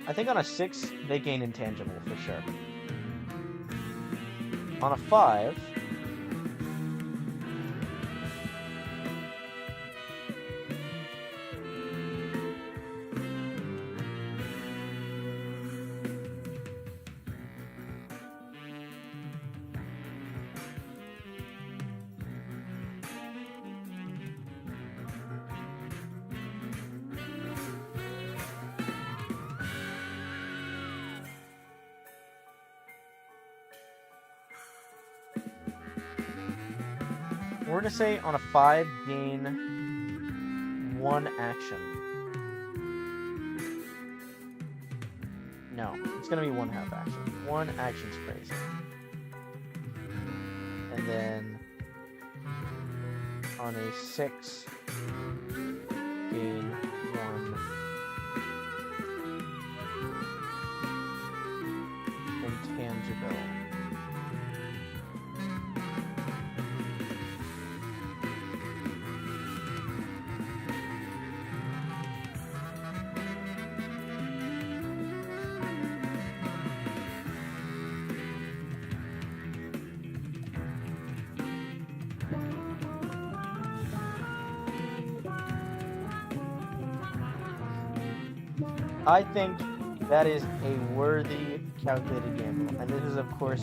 I think on a 6, they gain intangible, for sure. On a 5... We're gonna say on a 5, gain 1 action. No, it's gonna be 1/2 action. 1 action's crazy. And then on a 6, gain 1 I think that is a worthy calculated gamble. And this is, of course,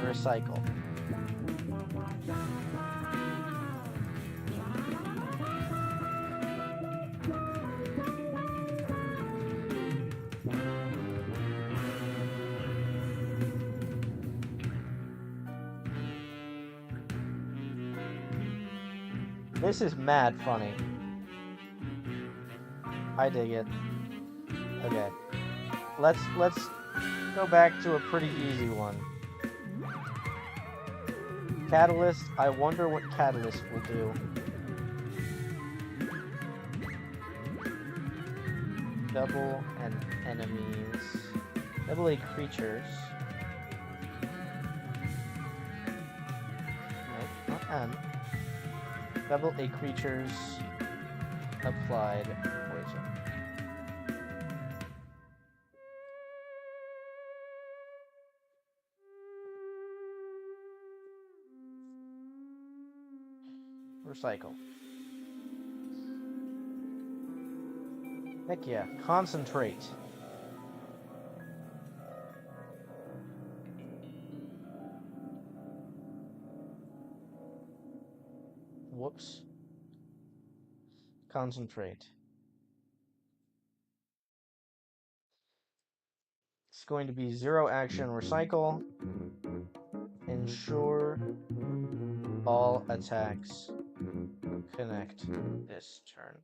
recycle. This is mad funny. I dig it. Okay. Let's go back to a pretty easy one. Catalyst. I wonder what Catalyst will do. Double and enemies. Double A creatures. Nope, not N. Double A creatures applied poison. Recycle. Heck yeah. Concentrate. Whoops. Concentrate. It's going to be 0 action recycle. Ensure all attacks connect this turn.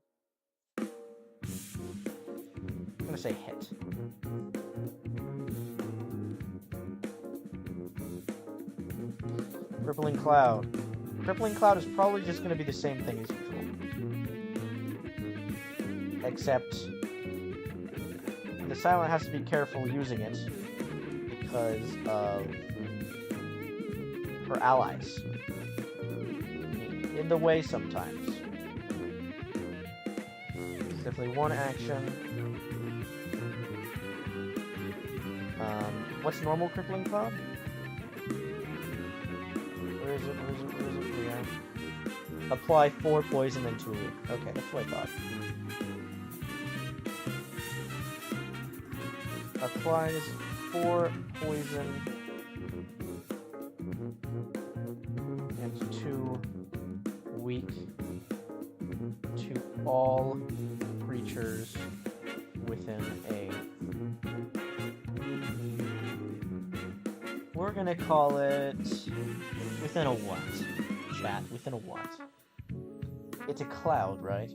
I'm gonna say hit. Crippling Cloud. Crippling Cloud is probably just gonna be the same thing as usual. Except the Silent has to be careful using it because of her allies. In the way sometimes. It's definitely 1 action. What's normal Crippling Cloud? Where is it? Yeah. Apply 4 poison in 2 weeks. Okay, that's what I thought. Applies 4 poison and 2 weak to all creatures within a. We're gonna call it within a what? Chat, within a what? It's a cloud, right?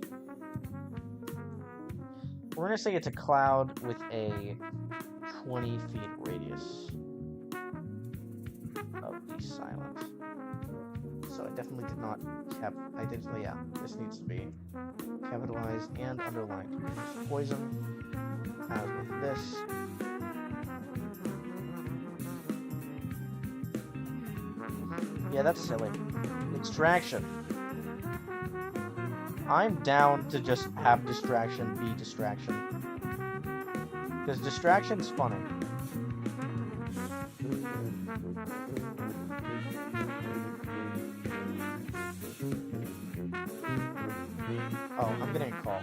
We're gonna say it's a cloud with a 20 feet radius of the Silent. So I definitely did not yeah, this needs to be capitalized and underlined. Poison, as with this. Yeah, that's silly. Extraction. I'm down to just have distraction be distraction. Because distraction's funny. Oh, I'm getting a call.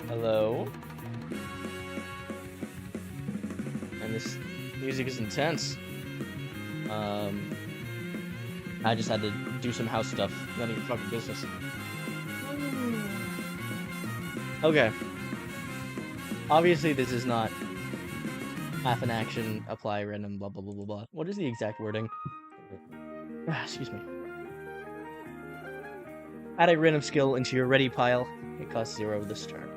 Hello? And this music is intense. I just had to do some house stuff. None of your fucking business. Okay. Obviously, this is not half an action, apply random, blah, blah, blah, blah, blah. What is the exact wording? Excuse me. Add a random skill into your ready pile. It costs 0 this turn.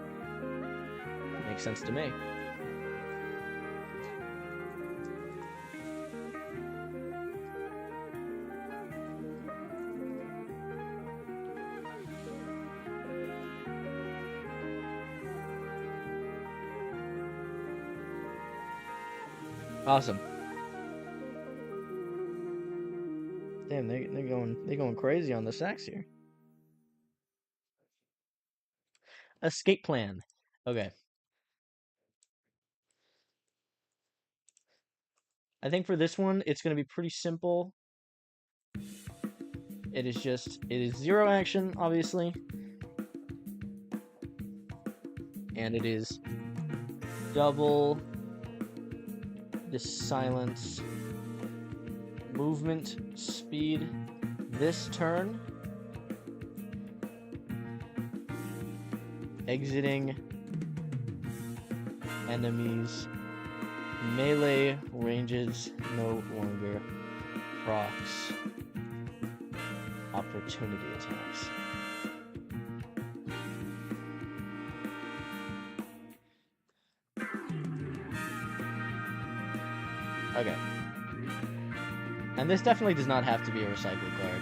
Makes sense to me. Awesome. Damn, they're going crazy on the sacks here. Escape plan. Okay. I think for this one, it's gonna be pretty simple. It is 0 action, obviously. And it is double the silence movement speed this turn, exiting enemies melee ranges no longer procs opportunity attacks. Okay. And this definitely does not have to be a recycle card.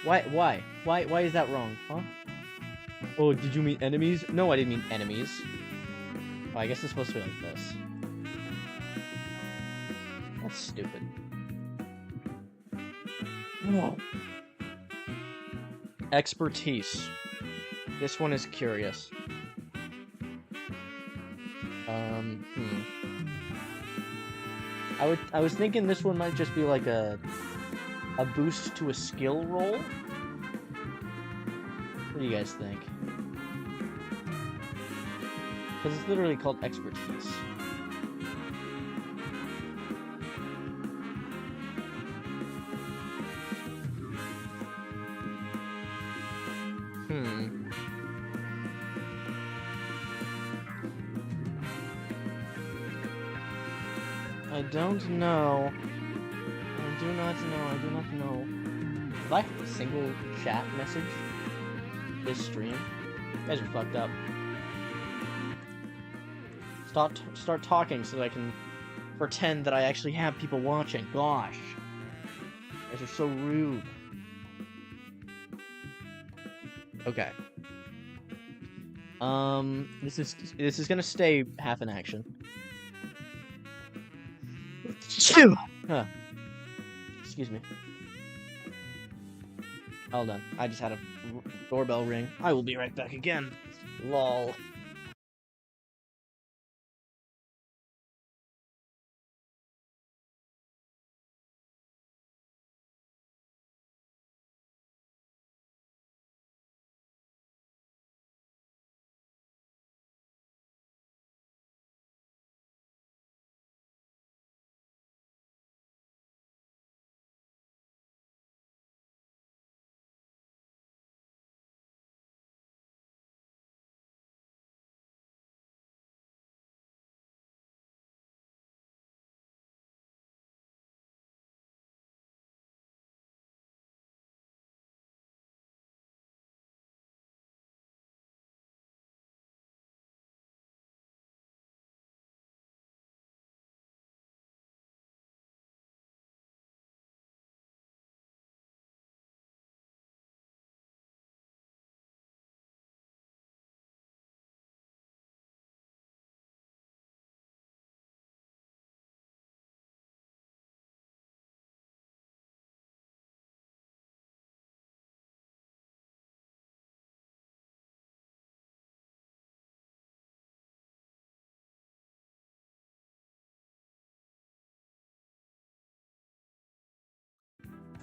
Why is that wrong, huh? Oh, did you mean enemies? No, I didn't mean enemies. Oh, I guess it's supposed to be like this. That's stupid. Oh. Expertise. This one is curious. I was thinking this one might just be like a boost to a skill roll. What do you guys think? Because it's literally called expertise. I don't know. I do not know. Did I have a single chat message this stream? You guys are fucked up. Start talking so that I can pretend that I actually have people watching. Gosh. You guys are so rude. Okay. This is gonna stay half an action. Huh. Excuse me. Hold on. I just had a doorbell ring. I will be right back again. Lol.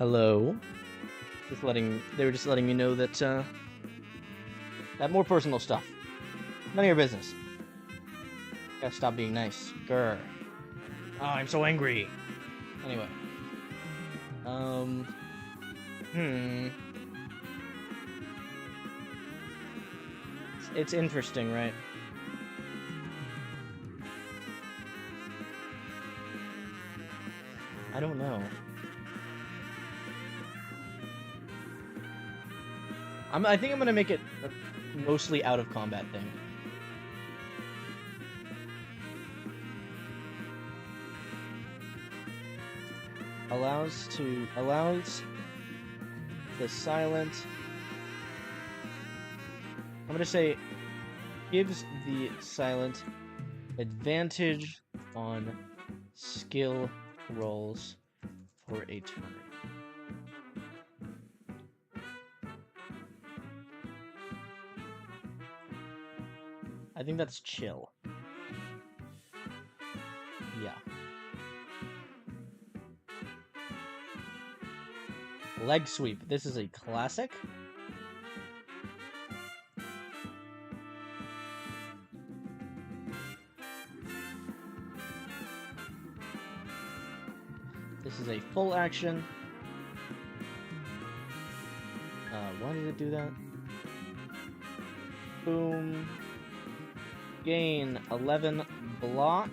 Hello. They were just letting me know that, that more personal stuff. None of your business. Gotta stop being nice. Grr. Oh, I'm so angry. Anyway. It's interesting, right? I don't know. I think I'm gonna make it a mostly out of combat thing. Allows the silent. I'm gonna say gives the silent advantage on skill rolls for a turn. I think that's chill. Yeah. Leg sweep. This is a classic. This is a full action. Why did it do that? Boom. Gain 11 block.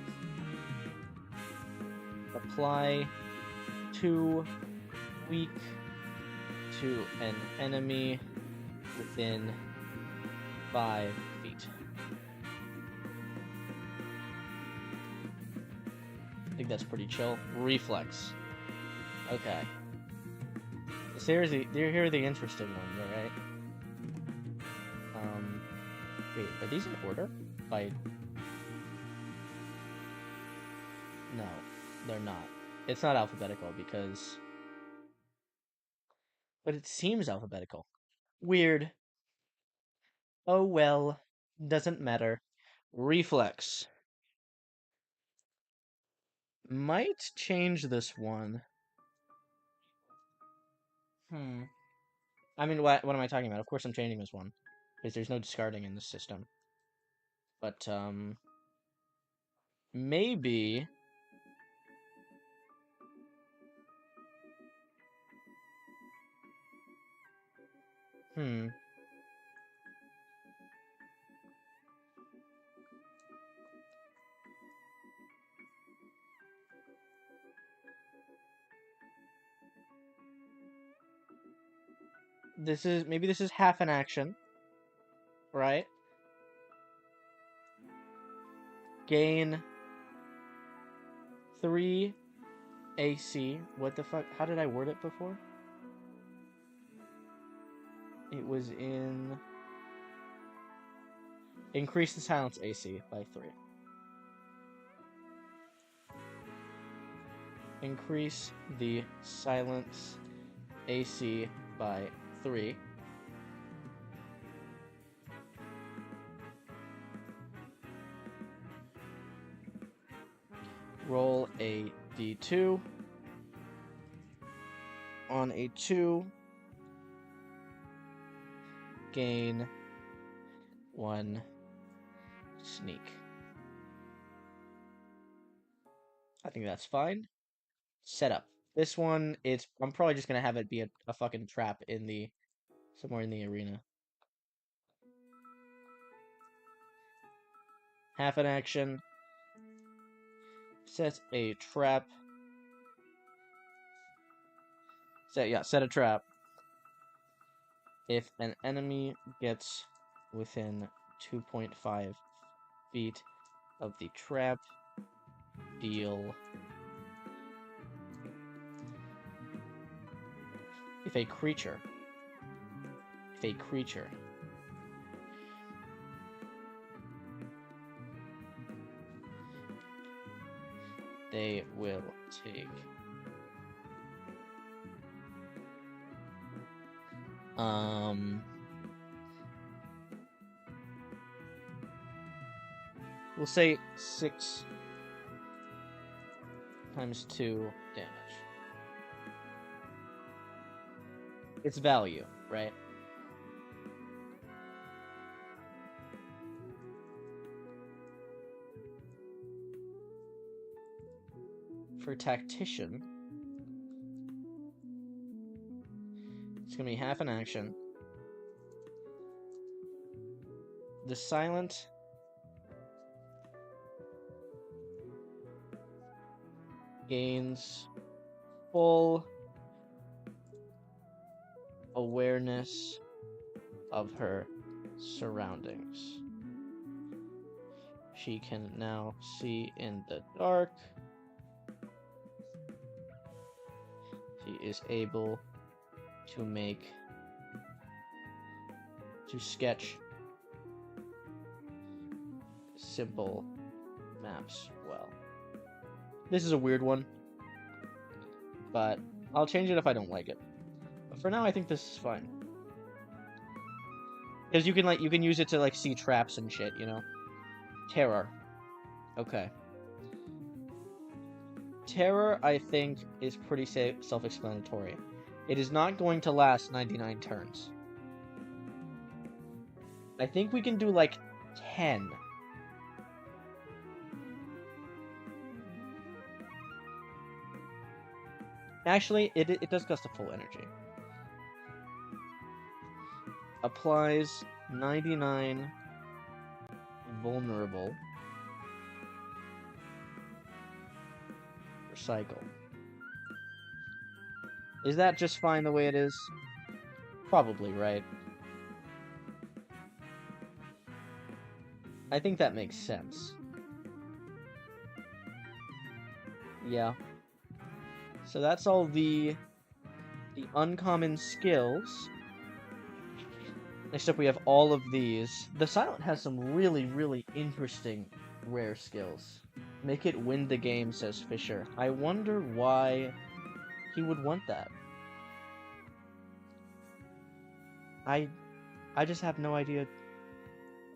Apply 2 weak to an enemy within 5 feet. I think that's pretty chill. Reflex. Okay. So here are the interesting ones, alright? Wait, are these in order? No, they're not. It's not alphabetical because... But it seems alphabetical. Weird. Oh well. Doesn't matter. Reflex. Might change this one. I mean, what am I talking about? Of course I'm changing this one. Because there's no discarding in this system. But, maybe... Maybe this is half an action. Right? Gain 3 AC. What the fuck? How did I word it before? It was in... Increase the silence AC by 3. Increase the silence AC by 3. Roll a d2. On a 2, gain 1 sneak. I think that's fine. Setup. This one, I'm probably just gonna have it be a fucking trap somewhere in the arena. Half an action. Set a trap. Set a trap. If an enemy gets within 2.5 feet of the trap, deal... If a creature they will take we'll say 6 times 2 damage. its value, right? For Tactician, it's gonna be half an action. The Silent gains full awareness of her surroundings. She can now see in the dark. She is able to sketch simple maps well. This is a weird one, but I'll change it if I don't like it. But for now, I think this is fine. Because you can use it to like see traps and shit, you know. Terror. Okay. Terror, I think, is pretty self-explanatory. It is not going to last 99 turns. I think we can do like 10. Actually, it does cost a full energy. Applies 99 vulnerable. Recycle. Is that just fine the way it is? Probably, right? I think that makes sense. Yeah. So that's all the uncommon skills. Next up we have all of these. The Silent has some really, really interesting rare skills. Make it win the game, says Fisher. I wonder why he would want that. I just have no idea.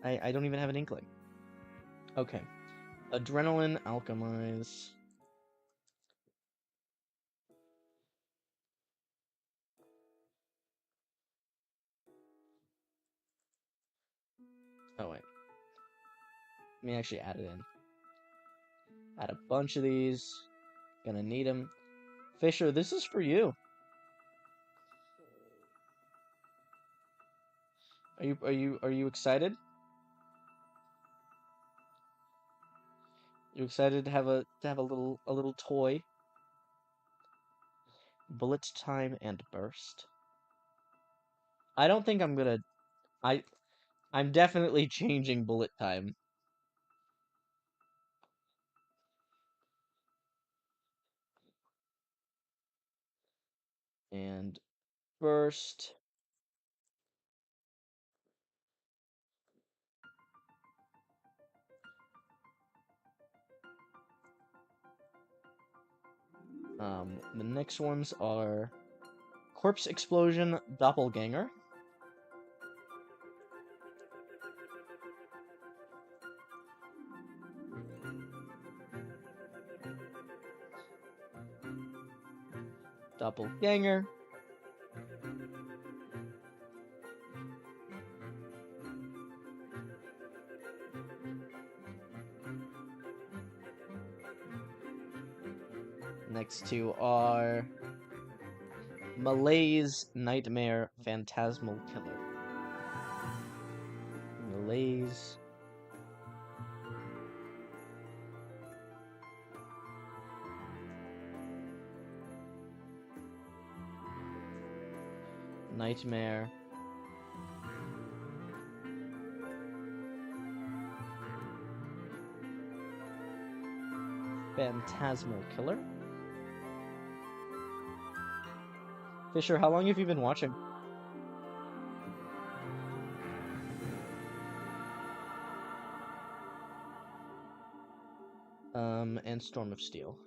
I don't even have an inkling. Okay. Adrenaline alchemize. Oh wait. Let me actually add it in. Add a bunch of these. Gonna need them. Fisher, this is for you. Are you excited? You excited to have a little toy? Bullet time and burst. I don't think I'm gonna. I'm definitely changing bullet time. And burst. The next ones are Corpse Explosion Doppelganger. Doppelganger. Next two are Malaise Nightmare Phantasmal Killer. Malaise. Nightmare. Phantasmal Killer. Fisher, how long have you been watching? And Storm of Steel.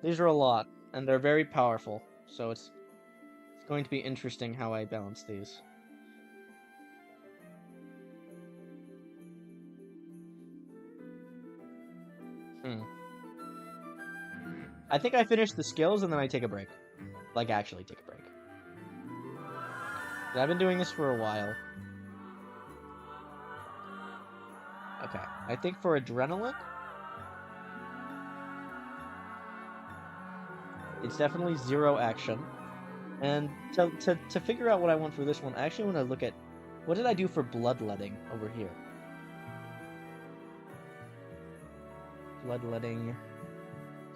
These are a lot, and they're very powerful, so it's going to be interesting how I balance these. I think I finish the skills and then I take a break. Like, actually take a break. But I've been doing this for a while. Okay, I think for adrenaline, it's definitely 0 action. And to figure out what I want for this one, I actually want to look at what did I do for bloodletting over here. Bloodletting.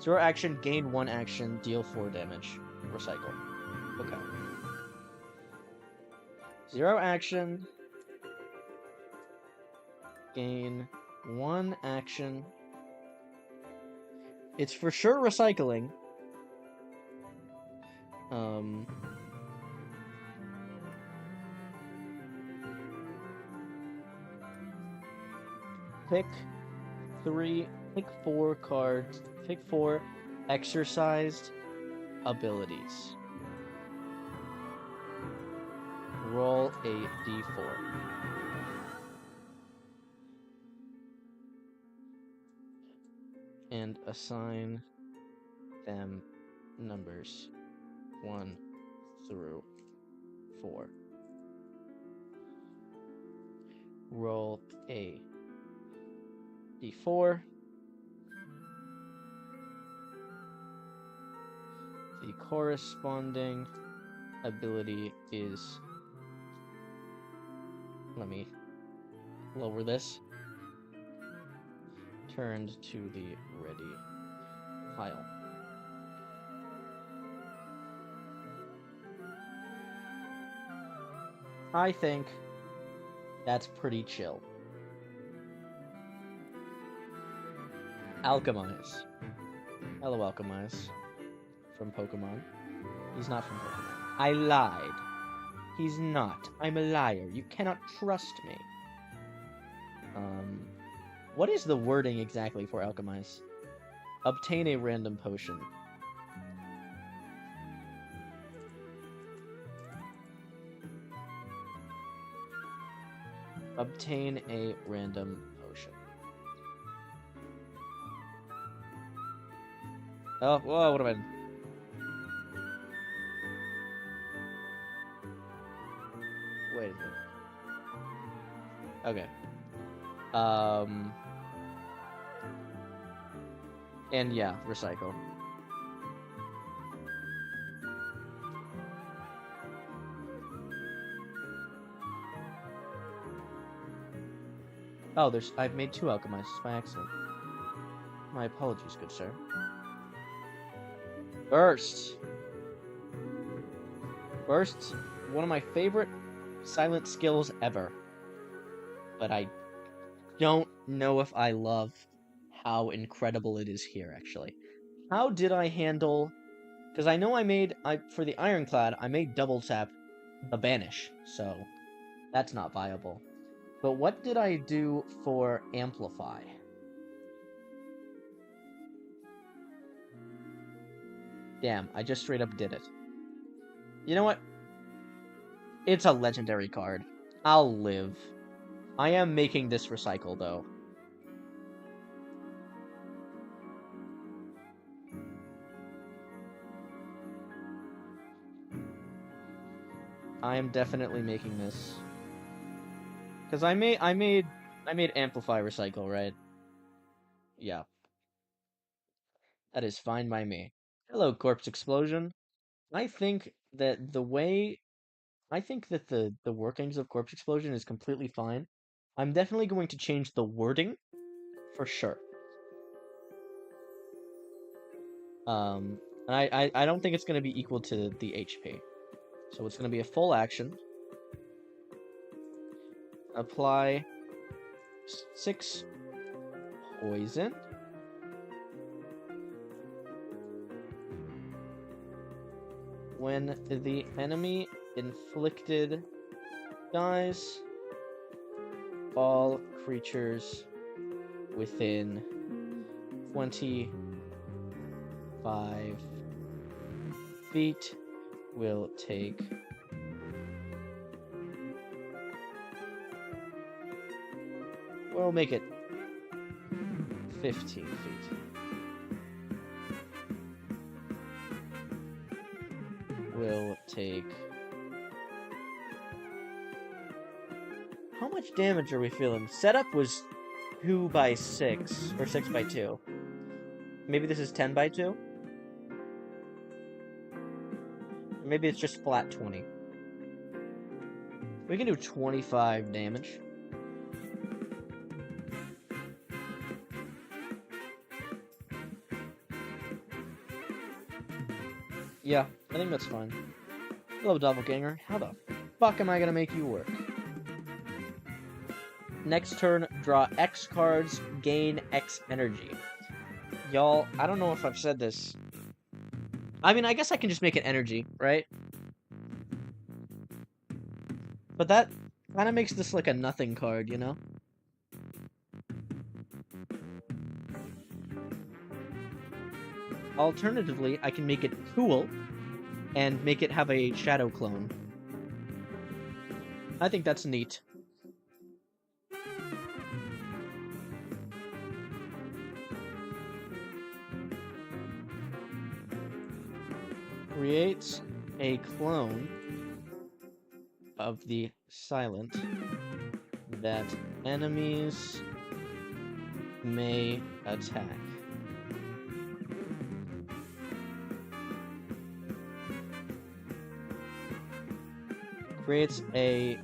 0 action, gain 1 action, deal 4 damage. Recycle. Okay. 0 action. Gain 1 action. It's for sure recycling. Pick 4 cards. Pick 4 exercised abilities. Roll a d4. And assign them numbers 1 through 4. Roll a d4. The corresponding ability is... Let me lower this. Turned to the ready pile. I think that's pretty chill. Alchemize. Hello, Alchemize. From Pokemon. He's not from Pokemon. I lied. He's not. I'm a liar. You cannot trust me. What is the wording exactly for Alchemize? Obtain a random potion. Obtain a random potion. Oh, whoa, what am I... Wait a minute. Okay. And yeah, recycle. Oh, I've made 2 alchemizes by accident. My apologies, good sir. Burst! Burst, one of my favorite silent skills ever. But I don't know if I love how incredible it is here, actually. How did I handle... Because I know for the Ironclad, I made double tap the Banish, so that's not viable. But what did I do for Amplify? Damn, I just straight up did it. You know what? It's a legendary card. I'll live. I am making this recycle, though. I am definitely making this. Because I made Amplify recycle, right? Yeah. That is fine by me. Hello, Corpse Explosion. I think that the workings of Corpse Explosion is completely fine. I'm definitely going to change the wording, for sure. And I don't think it's going to be equal to the HP. So it's going to be a full action. Apply 6 poison. When the enemy inflicted dies, all creatures within 25 feet will take 15 feet. Will take... How much damage are we feeling? Setup was 2 by 6, or 6 by 2. Maybe this is 10 by 2? Or maybe it's just flat 20. We can do 25 damage. Yeah, I think that's fine. Hello, Doppelganger. How the fuck am I gonna make you work? Next turn, draw X cards, gain X energy. Y'all, I don't know if I've said this. I mean, I guess I can just make it energy, right? But that kind of makes this like a nothing card, you know? Alternatively, I can make it cool and make it have a shadow clone. I think that's neat. Creates a clone of the silent that enemies may attack. Creates an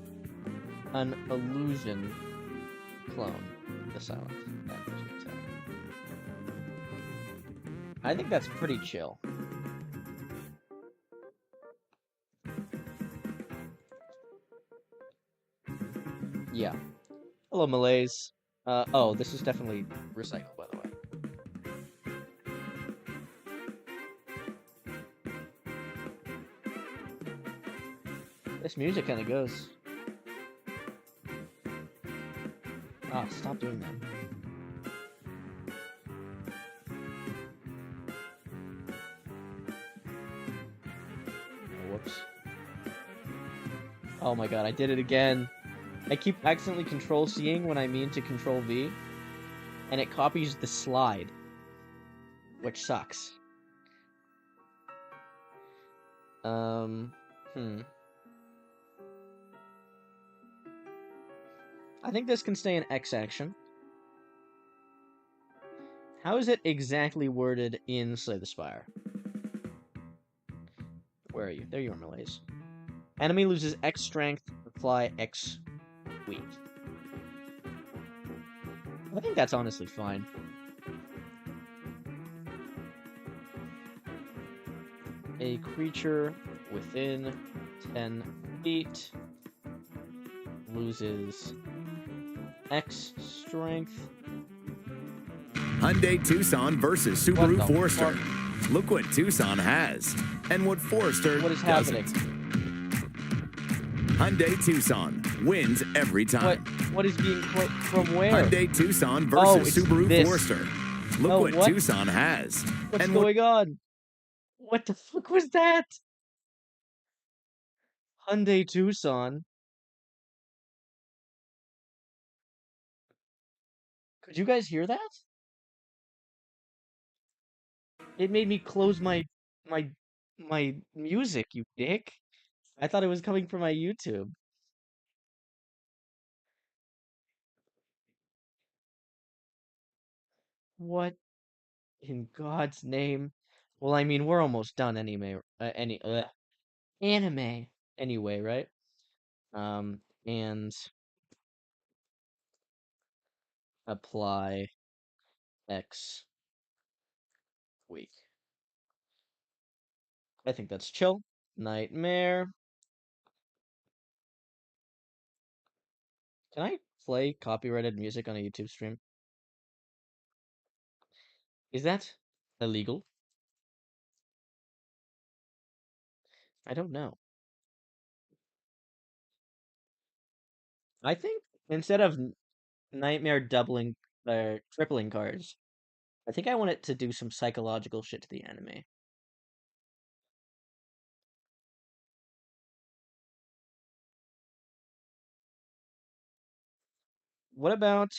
illusion clone of the silent that enemies may attack. I think that's pretty chill. Yeah. Hello, Malays. Oh, this is definitely recycled, by the way. This music kind of goes. Ah, stop doing that. Oh, whoops. Oh my god, I did it again. I keep accidentally Control-Cing when I mean to Control-V, and it copies the slide, which sucks. I think this can stay in X action. How is it exactly worded in Slay the Spire? Where are you? There you are, Malays. Enemy loses X strength, apply X weak. I think that's honestly fine. A creature within 10 feet loses X strength. Hyundai Tucson versus Subaru Forester. Fuck? Look what Tucson has and what Forester What is doesn't. happening? Hyundai Tucson wins every time. What is being from where? Hyundai Tucson Oh, versus it's Subaru this. Forester. Look Oh, what what? Tucson has What's and what going on? What the fuck was that? Hyundai Tucson. Could you guys hear that? It made me close my my music, you dick. I thought it was coming from my YouTube. What in God's name? Well, I mean, we're almost done anime anyway, right? And apply X week. I think that's chill. Nightmare. Can I play copyrighted music on a YouTube stream? Is that illegal? I don't know. I think instead of Nightmare doubling or tripling cards, I think I want it to do some psychological shit to the anime. What about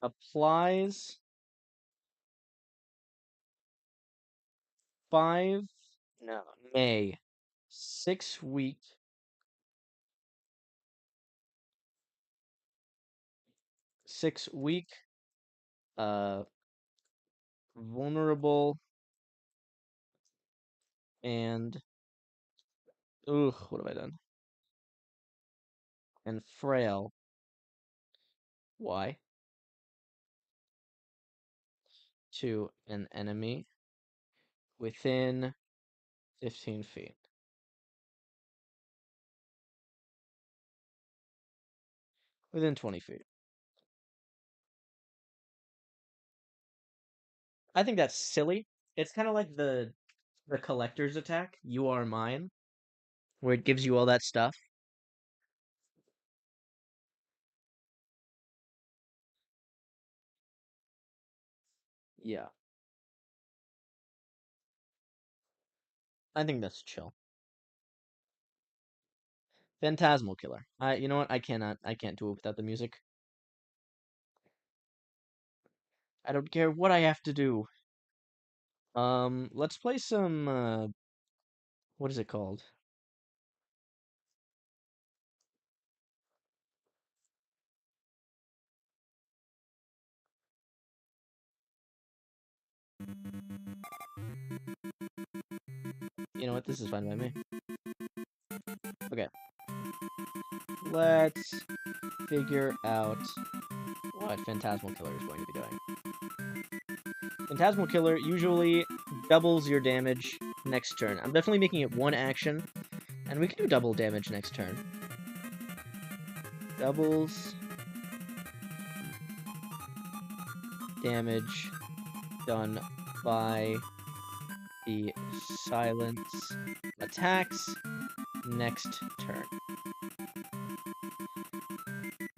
applies 5, no, May 6-week 6-week uh vulnerable and what have I done? And frail. Why? To an enemy within 15 feet. Within 20 feet. I think that's silly. It's kind of like the collector's attack, you are mine, where it gives you all that stuff. Yeah. I think that's chill. Phantasmal Killer. You know what? I can't do it without the music. I don't care what I have to do. Let's play some, what is it called? You know what? This is fine by me. Okay. Let's figure out what Phantasmal Killer is going to be doing. Phantasmal Killer usually doubles your damage next turn. I'm definitely making it one action, and we can do double damage next turn. Doubles damage done by the silence attacks next turn.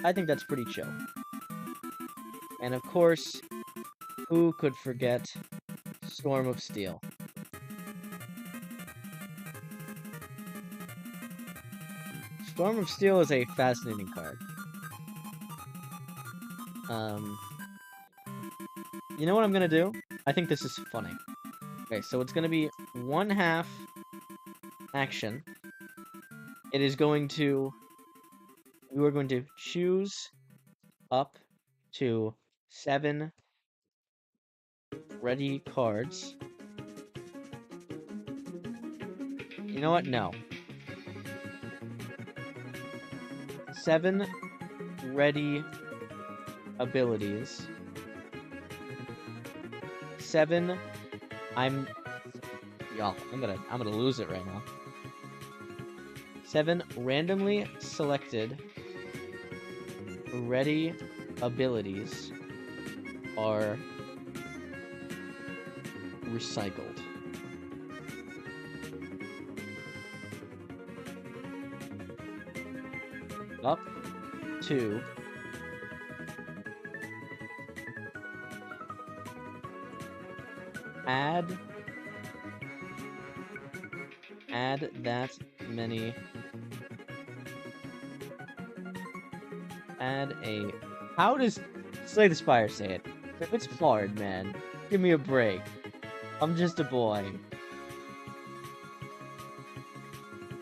I think that's pretty chill. And of course, who could forget Storm of Steel? Storm of Steel is a fascinating card. You know what I'm gonna do? I think this is funny. Okay, so it's gonna be 1/2 action. It is going to... You are going to choose up to 7 ready cards. You know what? No. 7 ready abilities. 7. Y'all, I'm gonna lose it right now. 7 randomly selected ready abilities are recycled. Up to add that many. Add a... How does Slay the Spire say it? It's hard, man. Give me a break. I'm just a boy.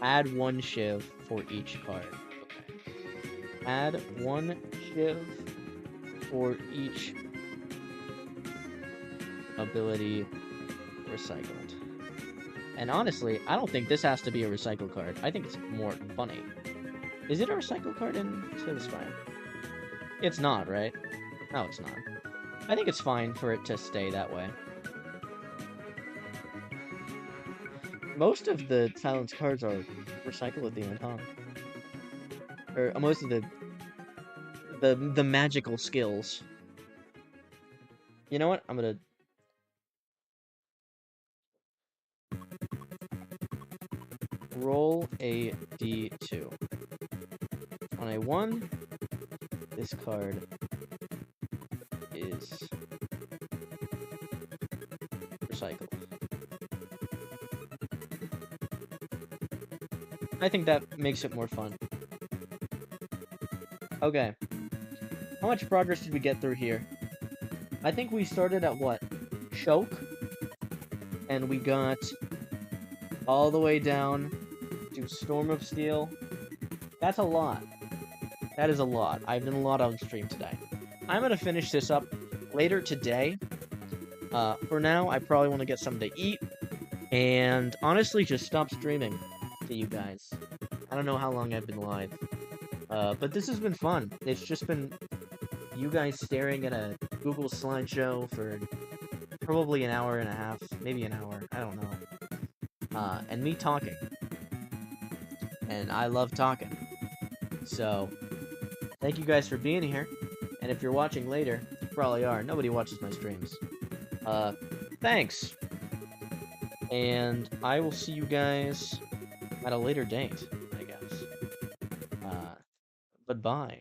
Add 1 shiv for each card. Okay. Add 1 shiv for each ability recycled. And honestly, I don't think this has to be a recycle card. I think it's more funny. Is it a recycle card in Slay the Spire? It's not, right? No, it's not. I think it's fine for it to stay that way. Most of the silence cards are recycled at the end, huh? Or most of the magical skills. You know what? I'm gonna... Roll a d2. On a 1, this card is recycled. I think that makes it more fun. Okay. How much progress did we get through here? I think we started at what? Choke? And we got all the way down to Storm of Steel. That's a lot. That is a lot. I've done a lot on stream today. I'm gonna finish this up later today. For now, I probably want to get something to eat, and honestly, just stop streaming to you guys. I don't know how long I've been live, but this has been fun. It's just been you guys staring at a Google slideshow for probably an hour and a half, maybe an hour, I don't know, and me talking. And I love talking. So, thank you guys for being here, and if you're watching later, you probably are. Nobody watches my streams. Thanks. And I will see you guys at a later date, I guess. But bye.